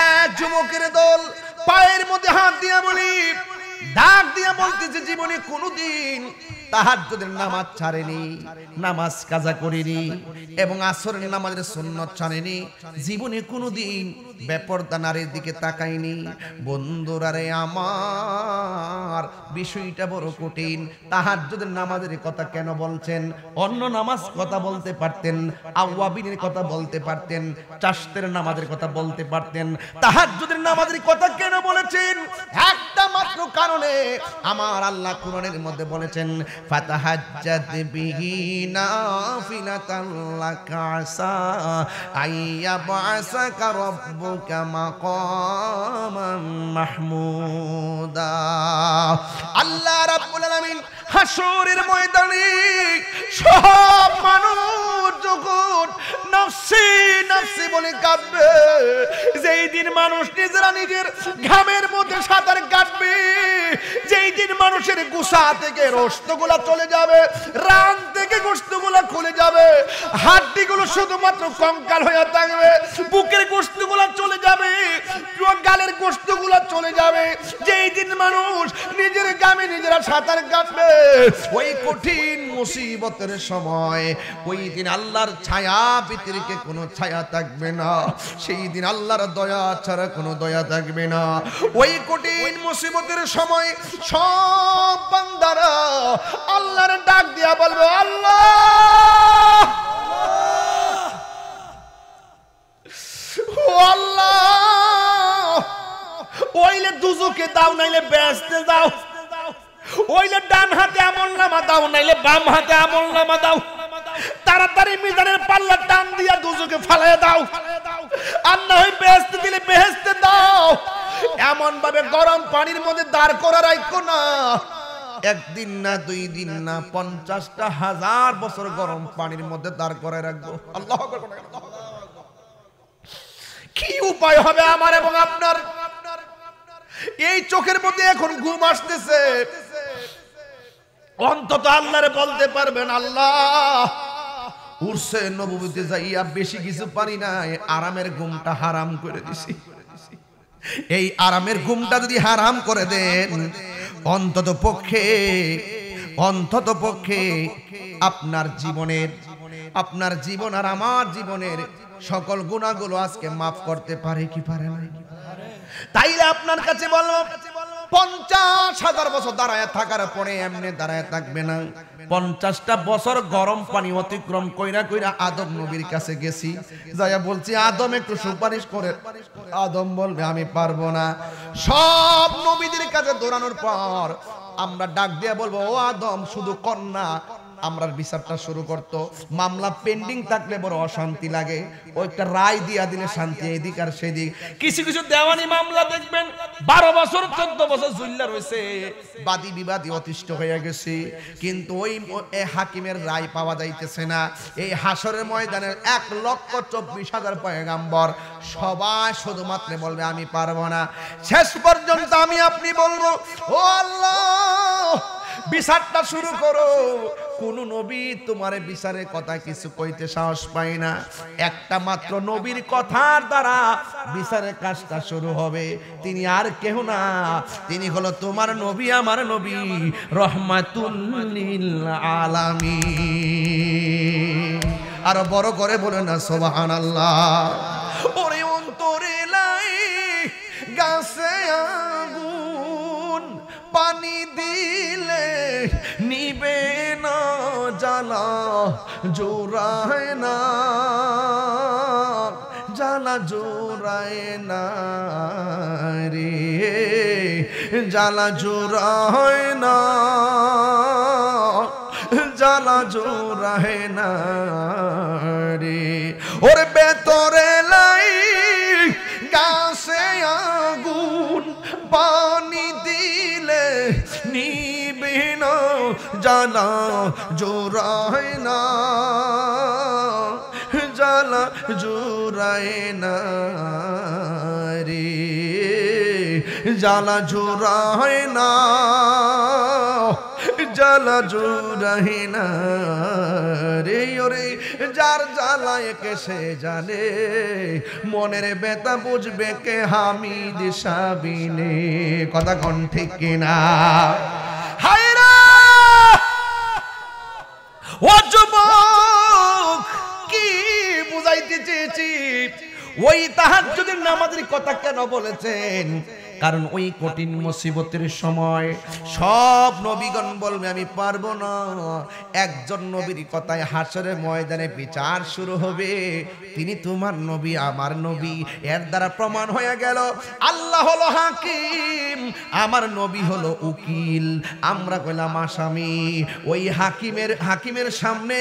এক যুবকের দল পায়ের মধ্যে হাত দিয়া বলি, ডাক দিয়া বলতেছে, জীবনে কোনোদিন তাহাজ্জুদের নামাজ ছাড়েনি, নামাজ কাজা করেনি, এবং আসরের নামাজের সুন্নত ছাড়েনি, জীবনে কোনোদিন বেপরদা নারীর দিকে তাকায়নি। বন্ধুরা রে আমার, বিষয়টা বড় কঠিন। তাহাজ্জুদের নামাজের কথা কেন বলছেন? অন্য নামাজ কথা বলতে পারতেন, আওয়াবিনের কথা বলতে পারতেন, চাশতের নামাজের কথা বলতে পারতেন, তাহাজ্জুদের নামাজের কথা কেন বলেছেন? একটা মাত্র কারণে, আমার আল্লাহ কোরআনের মধ্যে বলেছেন, ফাতাহাজ্জাদ বিহি নাফিলাতান লাকা আসা আইয়াবআসাকা রাব্বুকা মাকামান মাহমুদা। আল্লাহ রাব্বুল আলামিন হাসরের ময়দানে সব মানুষ যখন নফসি নফসি বলে কাঁদবে, যেই দিন মানুষ নিজেরা নিজের ঘামের মধ্যে সাঁতার কাটবে, যেই দিন মানুষের গুসা থেকে রক্তগুলা চলে যাবে, রান থেকে গোশতগুলা খুলে যাবে, হাড্ডিগুলো শুধুমাত্র কঙ্কাল হয়ে থাকবে, বুকের গোশতগুলা চলে যাবে, গালের গোশতগুলা চলে যাবে, যেই দিন মানুষ নিজের গামে নিজেরা সাঁতার কাটবে, ওই কঠিন মুসিবতের সময়, ওই দিন আল্লাহর ছায়া পৃথিবীতে কোনো ছায়া থাকবে না, সেই দিন আল্লাহর দয়া ছাড়া কোনো দয়া থাকবে না। ওই কঠিন মুসিবতের সময় সব বান্দারা আল্লাহর ডাক দিয়া বলবে, আল্লাহ ও আল্লাহ, ওইলে দুজকে দাও, নাইলে বেহেশতে দাও, ওইলে ডান হাতে আমলনামা দাও, নাইলে বাম হাতে আমলনামা দাও, তাড়াতাড়ি মিজানের পাল্লা টান দিয়া দুজকে ফালাইয়া দাও, আর না হয় বেহেশতে দিলে বেহেশতে দাও। এমন ভাবে গরম পানির মধ্যে দাঁড় করা রাখো না, 1 দিন না 2 দিন না, 50টা হাজার বছর গরম পানির মধ্যে দাঁড় করায় রাখবো। আল্লাহু আকবার। কি উপায় হবে আমার এবং আপনার? এই চোখের মধ্যে এখন ঘুম আসতেছে, অন্তত আল্লাহরে বলতে পারবেন, আল্লাহ উরসে নবুয়িতে যাইয়া বেশি কিছু পারি নাই, আরামের ঘুমটা হারাম করে দিছি। এই আরামের ঘুমটা যদি হারাম করে দেন, অন্তত পক্ষে আপনার জীবন আর আমার জীবনের সকল গুনাহগুলো আজকে মাফ করতে পারে কি পারে না? তাইলে আপনার কাছে বলবো, 50,000 বছর দাঁড়ায় থাকার পরে এমনি দাঁড়ায় থাকবে না। 50টা বছর গরম পানি অতিক্রম কইরা কইরা আদম নবীর কাছে গেছি, যাইয়া বলছি আদম একটু সুপারিশ করে। আদম বলবে আমি পারবো না। সব নবীদের কাছে দৌড়ানোর পর আমরা ডাক দিয়ে বলবো ও আদম শুধু কন্যা, আমরা বিচারটা শুরু করতো। মামলা পেন্ডিং থাকলে বড় অশান্তি লাগে, ওইটা রায় দিয়া দিলে শান্তি এদিক আর সেদিক। কিছু কিছু দেওয়ানি মামলা দেখবেন 12 বছর 14 বছর জুল্লা রয়েছে, বাদী বিবাদী অতিষ্ঠ হয়ে গেছে, কিন্তু ওই হাকিমের রায় পাওয়া যাইতেছে না। এই হাসরের ময়দানের 1,24,000 পয়গাম্বর সবাই শুধুমাত্র বলবে আমি পারবো না। শেষ পর্যন্ত আমি আপনি বলবো ও আল্লাহ বিচারটা শুরু করো। কোন নবী তোমার বিচারের কথা কিছু কইতে সাহস পায় না, একটা মাত্র নবীর কথার দ্বারা বিচারের কাজটা শুরু হবে। তিনি আর কেউ না, তিনি হলো তোমার নবী, আমার নবী, রহমাতুল লিল আলামিন। আর বড় করে বলে না সুবহানাল্লাহ। ওরে অন্তরে লাই গাছে আগুন, পানি দিলে নিবে না, জ্বালা জোড়ায় না, জ্বালা জোড়ায় না রে, জ্বালা জোড়ায় না, জ্বালা জোড়ায় না রে। ওর ভেতরে লাই গাছে আগুন, পানি দিলে নিবে না, জ্বালা জোড়ায় না, জ্বালা জোড়ায় না রে, জ্বালা জোড়ায় না, জ্বালা জোড়ায় না রে। ওরে যার জ্বালায় কে সে জানে, মনের ব্যথা বুঝবে কে হামিদ সাবিনে। কথা কোন ঠিক কিনা? হায়রা ও যুবক, কি বুঝাইতে চেয়েছি? ওই তাহাজ্জুদের নামাজের কথা কেন বলেছেন? কারণ ওই কঠিন মুসিবতের সময় সব নবীগণ বলবে আমি পারবো না। একজন নবীর কথায় হাসরের ময়দানে বিচার শুরু হবে, তিনি তোমার নবী, আমার নবী। এর দ্বারা প্রমাণ হয়ে গেল আল্লাহ হলো হাকিম, আমার নবী হলো উকিল, আমরা কইলাম আসামি। ওই হাকিমের সামনে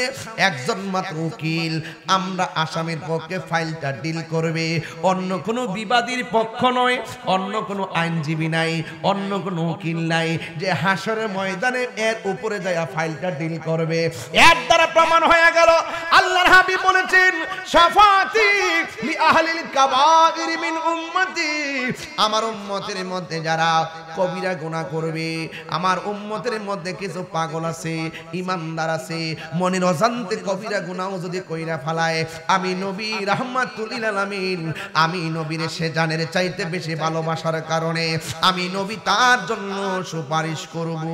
একজন মাত্র উকিল, আমরা আসামির পক্ষে ফাইলটা ডিল করবে। অন্য কোনো বিবাদীর পক্ষ নয়, অন্য কোনো আইনজীবী নাই, অন্য কোনো উকিল নাই যে হাসরের ময়দানে এর উপরে যায় ফাইলটা ডিল করবে। এর দ্বারা প্রমাণ হয়ে গেল আল্লাহর হাবিব বলেছেন শাফাতি লি আহলিল কাবাইর মিন উম্মতি, আমার উম্মতের মধ্যে যারা কবিরা গুনাহ করবে, আমার উম্মতের মধ্যে কিছু পাগল আছে, ইমানদার আছে, মনের অজান্তে কবিরা গুনাহ যদি কইরা ফেলায়, আমি নবী রাহমাতুল লিল আলামিন, আমি নবীর সে জানের চাইতে বেশি ভালোবাসার কারণে আমি নবী তার জন্য সুপারিশ করব।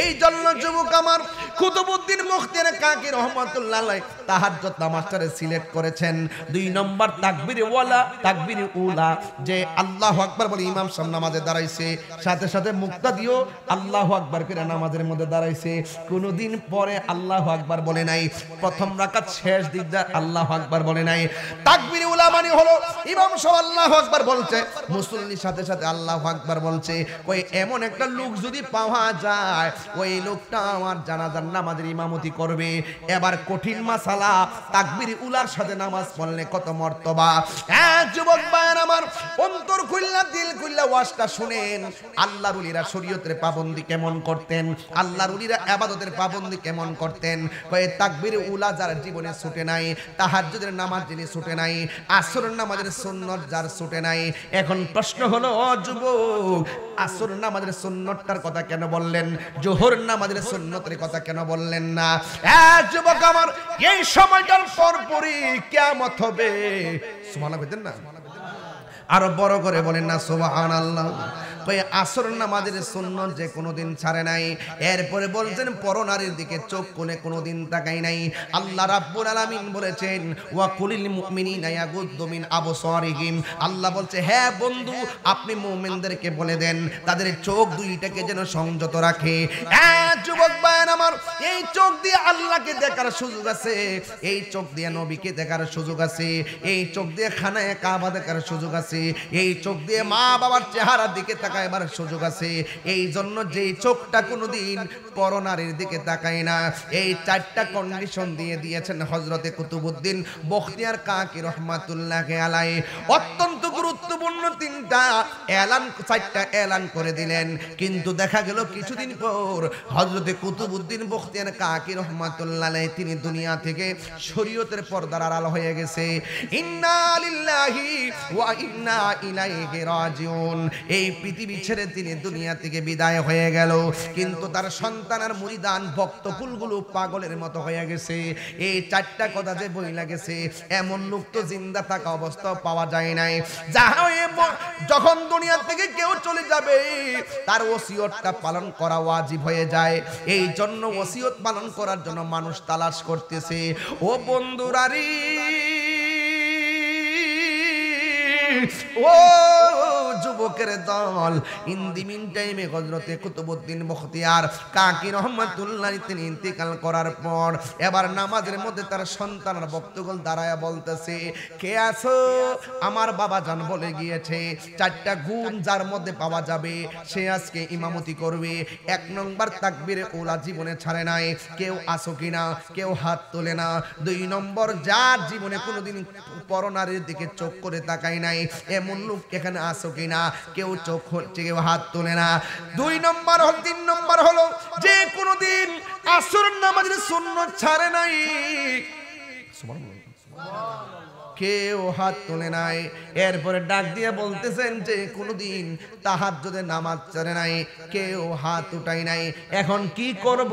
এই জন্য যুবক আমার কুতুবউদ্দিন মুখতার কাকি রহমাতুল্লাহ আলাইহি তাহাজ্জুদ নামাজটারে সিলেক্ট করেছেন 2 নম্বর তাকবীর উলা, যে আল্লাহু আকবার বলে ইমাম সাহেব নামাজে দাঁড়াইছে, সাথে সাথে মুক্তাদিও আল্লাহু আকবার করে নামাজের মধ্যে দাঁড়াইছে। কোনদিন পরে আল্লাহু আকবার বলে নাই, প্রথম রাকাত শেষ দিকটা আল্লাহু আকবার বলে নাই। তাকবীর উলা মানে হলো ইমাম সাহেব আল্লাহু আকবার বলছে, মুসল্লির সাথে সাথে আল্লাহু আকবার বলছে। কই এমন একটা লোক যদি পাওয়া যায়, ওই লোকটা আমার জানাজার নামাজের ইমামতি করবে। এবার কঠিন মাসালা, তাকবীর উলার সাথে নামাজ পড়লে কত মর্তবা। যুবক ভাইয়ের আমার, অন্তর খুললা দিল খুললা ওয়াজটা শুনেন। আল্লাহর ওলিরা শরীয়তের পাবন্দি কেমন করতেন, আল্লাহর ওলিরা ইবাদতের পাবন্দি কেমন করতেন। কই তাকবীর উলা যার জীবনে ছুটে নাই, তাহাজ্জুদের নামাজ যিনি ছুটে নাই, আসরের নামাজের সুন্নত যার ছুটে নাই। এখন প্রশ্ন হলো ও যুবক, আসরের নামাজের সুন্নতটার কথা কেন বললেন, জোহর নামাজের সুন্নতের কথা কেন বললেন না? যুবক আমার, এই সময়টার পরপরই কিয়ামত হবে। সুবহানাল্লাহ বলেন না, আরো বড় করে বলেন না সুবহানাল্লাহ। কই আসর নামাজের সুন্নত যে কোনোদিন ছাড়ে নাই। এরপরে বলছেন পরনারীর দিকে চোখ কোণে কোনোদিন তাকাই নাই। আল্লাহ রাব্বুল আলামিন বলেছেন ওয়া কুলিল মুমিনিনা ইয়াগুদ্দু মিন আবসারিহিম। আল্লাহ বলছে হ্যাঁ বন্ধু আপনি মুমিনদেরকে বলে দেন তাদের চোখ দুইটাকে যেন সংযত রাখে। যুবক ভাইয়ের আমার, এই চোখ দিয়ে আল্লাহকে দেখার সুযোগ আছে, এই চোখ দিয়ে নবীকে দেখার সুযোগ আছে, এই চোখ দিয়ে খানায়ে কাবা দেখার সুযোগ আছে, এই চোখ দিয়ে মা বাবার চেহারার দিকে তাকাবার সুযোগ আছে। এই জন্য যেই চোখটা কোনোদিন পরনারীর দিকে তাকায় না, এই চারটা কন্ডিশন দিয়ে দিয়েছেন হযরতে কুতুবউদ্দিন বখতিয়ার কাকি রহমাতুল্লাহ আলাইহি। অত্যন্ত গুরুত্বপূর্ণ চারটা এলান করে দিলেন। কিন্তু দেখা গেল কিছুদিন পর হযরতে কুতুবউদ্দিন বখতিয়ার কাকি রহমাতুল্লাহ আলাইহি তিনি দুনিয়া থেকে শরীয়তের পর্দার আড়াল হয়ে গেছে। ইন্না লিল্লাহি ওয়া ইন্না ইলাইহি রাজিউন। এই পৃথিবী ছেড়ে তিনি দুনিয়া থেকে বিদায় হয়ে গেল। কিন্তু তার সন্তান আর মুরিদান ভক্তকুলগুলো পাগলের মতো হয়ে গেছে। এই চারটা কথা যে বইলা গেছে এমন লোক তো জিন্দা থাকা অবস্থাও পাওয়া যায় নাই। যখন দুনিয়া থেকে কেউ চলে যাবে তার ওসিয়তটা পালন করা ওয়াজিব হয়ে যায়। এই জন্য ওসিয়ত পালন করার জন্য মানুষ তালাশ করতেছে। ও বন্ধুরারি, ও যুবকের দল, ইন দি মিন টাইমে হযরতে কুতুবউদ্দিন বখতিয়ার কাকি রহমাতুল্লাহ তিনি ইন্তেকাল করার পর এবার নামাজের মধ্যে তার সন্তান আর ভক্তগণ দাঁড়ায়া বলতেছে কে আছো? আমার বাবা জান বলে গিয়েছে চারটা গুণ যার মধ্যে পাওয়া যাবে সে আজকে ইমামতি করবে। 1 নম্বর তাকবীরে ওলা জীবনে ছাড়ে নাই, কেউ আসো কিনা? কেউ হাত তোলে না। 2 নম্বর যার জীবনে কোনোদিন পরনারীর দিকে চোখ করে তাকায় নাই এমন লোক এখানে আসো কিনা? কেউ চোখ হচ্ছে, কেউ হাত তোলে না। 2 নম্বর 3 নম্বর হলো যে কোনোদিন আসর নামাজের সুন্নাত ছাড়ে নাই, কেউ হাত তোলে নাই। এরপরে ডাক দিয়ে বলতেছেন যে কোনোদিন তাহাজ্জুদের নামাজ ছাড়ে নাই, কেউ হাত উঠাই নাই। এখন কি করব?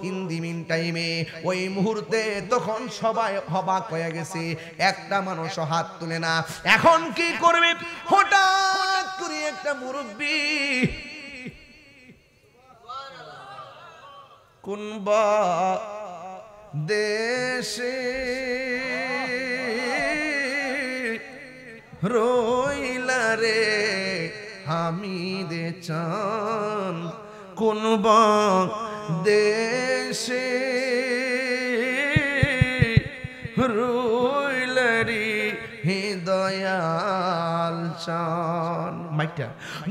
ইন দি মিন টাইমে ওই মুহূর্তে তখন সবাই অবাক হয়ে গেছে, একটা মানুষ হাত তুলে না। এখন কি করবে? হঠাৎ করে একটা মুরব্বি কোনবা দেশে রইলা রে হামিদে চান, কোন দেশে রইলা রে দয়াল চান। মাইটা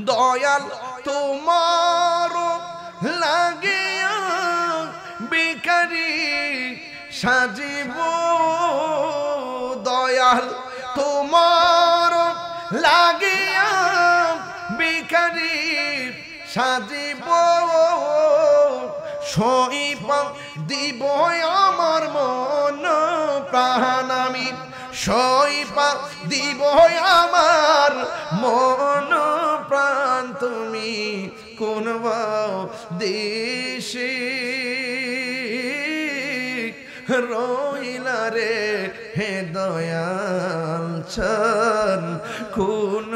দয়াল তোমার লাগিয়া ভিখারি সাজিব, দয়াল তোমার লাগিয়া ভিখারি সাজিব, সইপা দিব আমার মন প্রাণ, আমি সইপা দিব আমার মন প্রাণ, তুমি কোন দেশে রইলা রে হে দয়াল চান, কোন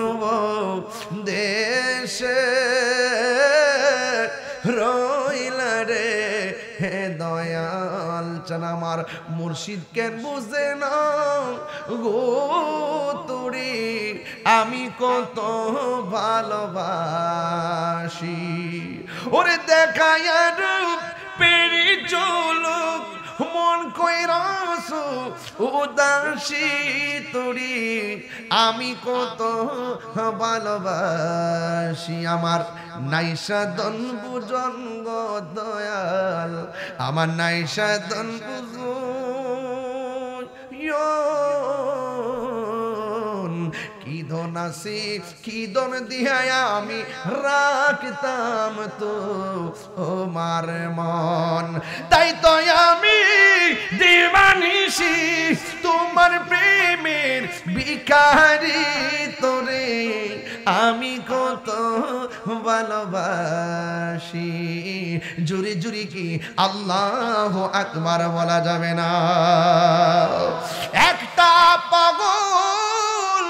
দেশে রইলা রে হে দয়াল চান। আমার মুর্শিদ কেন বুঝে না গো তোরে আমি কত ভালোবাসি, ওরে দেখায়া রূপ পেরি চলুক মন কইরাস উদাসী তোরে আমি কত ভালোবাসি। আমার নাইসাদন বুজন গো দয়াল, আমার নাইসাদন বুজন কি ধন আছে কি ধন দিয়া আমি রাখতাম তো আমার মন, তাই তো আমি দিবানিশি তোমার প্রেমের ভিখারি, তোরে আমি কত ভালোবাসি। জুরি জুরি কি আল্লাহু আকবার বলা যাবে না? একটা পাগল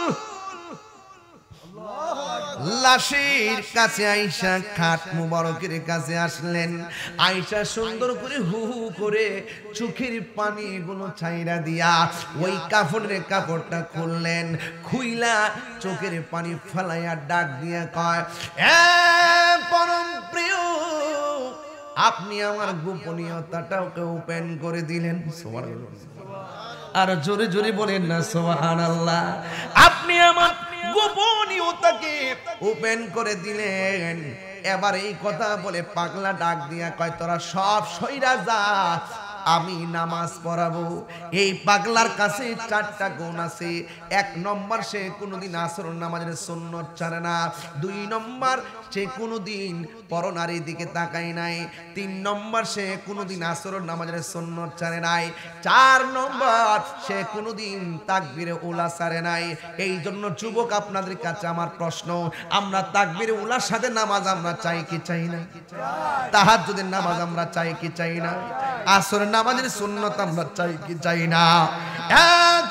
লাশের কাছে আয়েশা খাট মুবারকের কাছে আসলেন। আয়েশা সুন্দর করে হু হু করে চোখের পানিগুলো ছাইরা দিয়া ওই কাফনের কাপড়টা খুললেন, খুইলা চোখের পানি ফেলাইয়া ডাক দিয়া কয়, এ পরম প্রিয়, আপনি আমার গোপনীয়তাটাকে ওপেন করে দিলেন। আর জোরে জোরে বলেন না সুবহানাল্লাহ। আপনি আমার গোপনীয়তাকে ওপেন করে দিলেন। এবার এই কথা বলে পাগলা ডাক দিয়া কয়, তোরা সব সইরা যা, আমি নামাজ পড়াবো। এই পাগলার কাছে 4টা গুণ আছে। 1 নম্বর, সে কোনোদিন আসরের নামাজের সুন্নত ছাড়ে না। 2 নম্বর, সে কোনোদিন পরনারীর দিকে তাকায় নাই। 3 নম্বর, সে কোনোদিন আসরের নামাজের সুন্নত ছাড়ে নাই। 4 নম্বর, সে কোনোদিন তাকবীরে উলা ছাড়ে নাই। এই জন্য যুবক, আপনাদের কাছে আমার প্রশ্ন, আমরা তাকবীরে উলার সাথে নামাজ আমরা চাই কি চাই না? তাহাজ্জুদের নামাজ আমরা চাই কি চাই না? আসরের নামাজের সুন্নত আমরা চাই কি চাই না?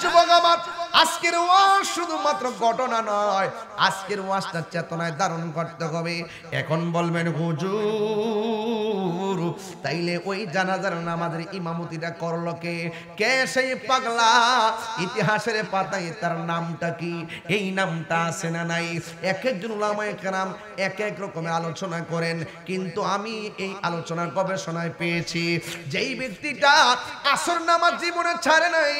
যুবক আমার, আজকের ওয়াজ শুধুমাত্র ঘটনা নয়, আজকের ওয়াজটা চেতনায় ধারণ করতে হবে। এখন বলবেন হুজুর, তাইলে ওই জানাজার নামাজের ইমামতিটা করলো কে? কে সেই পাগলা? ইতিহাসের পাতায় তার নামটা কি? এই নামটা আছে না নাই? এক একজন উলামায়ে কেরাম এক এক রকমের আলোচনা করেন, কিন্তু আমি এই আলোচনার গবেষণায় পেয়েছি, যেই ব্যক্তিটা আসর নামাজ জীবনে ছাড়ে নাই,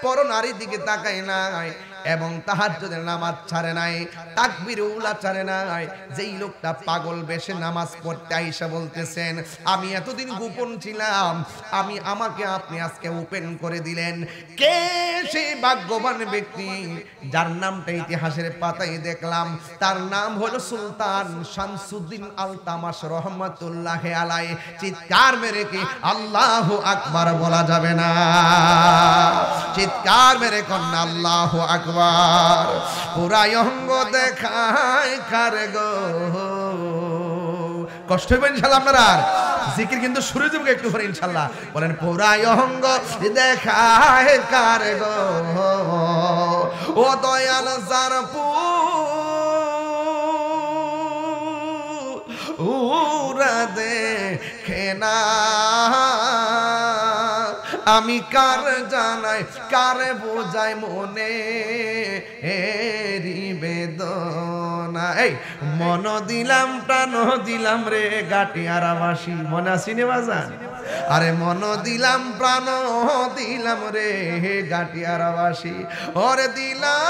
পরনারীর দিকে তাকায় নাই, এবং তাহাজ্জুদের নামাজ ছাড়ে নাই, তাকবীরে উলা ছাড়ে নাই, যেই লোকটা পাগল বেশে নামাজ পড়তে আয়েশা বলতেছেন, আমি এতদিন গোপন ছিলাম, আমাকে আপনি আজকে ওপেন করে দিলেন। কে সেই ভাগ্যবান ব্যক্তি যার নামটা ইতিহাসের পাতায় দেখলাম? তার নাম হলো সুলতান শামসুদ্দিন আলতামাশ রহমাতুল্লাহি আলাইহি। চিৎকার মেরে কি আল্লাহু আকবার বলা যাবে না? চিৎকার মেরে কন্যা আল্লাহু আকবার। পুরাই অঙ্গ দেখায় কারে গো, কষ্ট হবে ইনশাআল্লাহ আপনারা। জিকির কিন্তু শুরু দেব একটু পরে ইনশাআল্লাহ। বলেন, পুরাই অঙ্গ দেখায় কারে গো, ও দয়াল যার পুরা দেখে না, আমি কার জানাই কারে বোঝাই মনে এরি বেদনা। এই মন দিলাম প্রাণ দিলাম রে গাটিয়ারাবাসী, মনে আসিনি বাজান? আরে মন দিলাম প্রাণ দিলাম রে গাটিয়ারাবাসী, ওরে দিলাম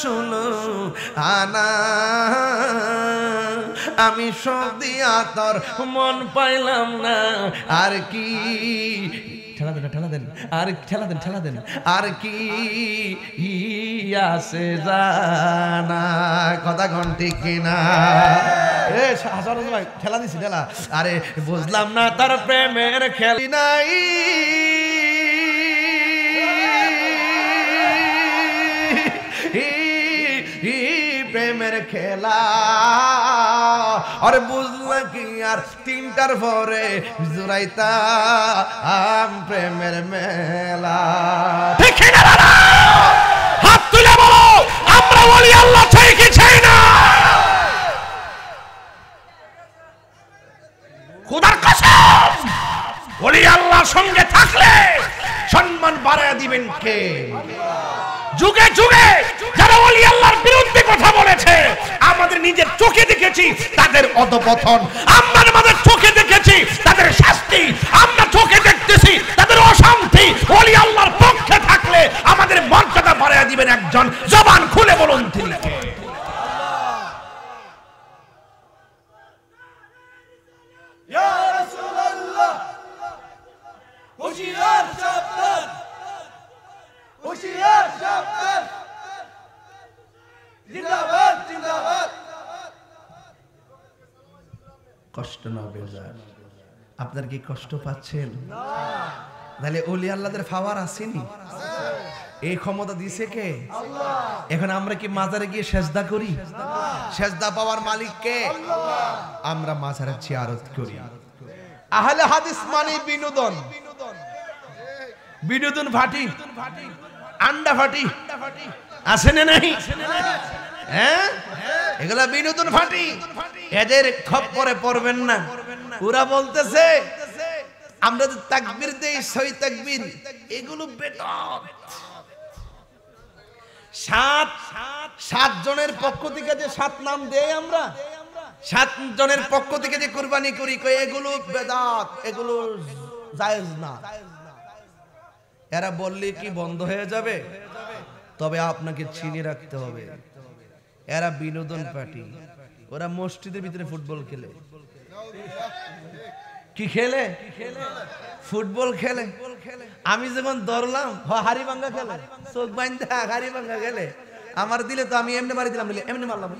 শুনো আনা, আমি সব দিয়া তোর মন পাইলাম না, আর কি ঠেলা দেন ঠেলা দেন, আর ঠেলা দেন ঠেলা দেন, আর কি আছে জানা, কথা কোন ঠিক কিনা? ভাই ঠেলা দিছি ঠেলা। আরে বুঝলাম না তার প্রেমের খেলি নাই, প্রেমের খেলা, আর বুঝলা কি আর 3টার পরে জুড়াইতাম প্রেমের মেলা। ঠিক না? হাত তুলে বলো, আমরা বলি আল্লাহ চাই কি চাই না? খোদার কসম, বলি আল্লাহর সঙ্গে থাকলে সম্মান বাড়ায় দিবেন কে? যুগে যুগে যারা ওলি আল্লাহর বিরুদ্ধে কথা বলেছে, আমাদের নিজের চোখে দেখেছি তাদের অধঃপতন, আমরা আমাদের চোখে দেখেছি তাদের শাস্তি, আমরা চোখে দেখতেছি তাদের অশান্তি। ওলি আল্লাহর পক্ষে থাকলে আমাদের মর্যাদা বাড়ায় দিবেন একজন, জবান খুলে বলুন তিনি কে? ইয়া রাসূলুল্লাহ, হুশিয়ার সাবধান, হুশিয়ার সাবধান, জিন্দাবাদ জিন্দাবাদ। কষ্ট না বেজার, আপনার কি কষ্ট পাচ্ছেন? তাহলে ওলি আল্লাহদের পাওয়ার আসেনি? এই ক্ষমতা দিছে কে? আল্লাহ। এখন আমরা কি মাজারে গিয়ে সেজদা করি? সেজদা পাওয়ার মালিক কে? আল্লাহ। আমরা মাজারে জিয়ারত করি। আহলে হাদিস মানে বিনোদন, বিনোদন ফাটি, আন্ডা ফাটি আছে না নাই? হ্যাঁ, এগুলা বিনোদন ফাটি। এদের খপ্পরে পড়বেন না। ওরা বলতেছে আমরা যে তাকবীর দেই, সই তাকবীর, এগুলো বেদাত। সাত জনের পক্ষ থেকে যে 7 নাম দেই আমরা, 7 জনের পক্ষ থেকে যে কুরবানি করি, এগুলো বেদাত, এগুলো জায়েজ না। এরা বললে কি বন্ধ হয়ে যাবে? তবে আপনাকে চিনে রাখতে হবে, এরা বিনোদন পার্টি। ওরা মসজিদের ভিতরে ফুটবল খেলে। কি খেলে? ফুটবল খেলে। আমি যখন ধরলাম হাড়ি ভাঙ্গা খেলে, চোখ বাইন্ধা হাড়ি ভাঙ্গা খেলে। আমার দিলে তো আমি এমনি মারি দিলাম, এমনি মারলাম।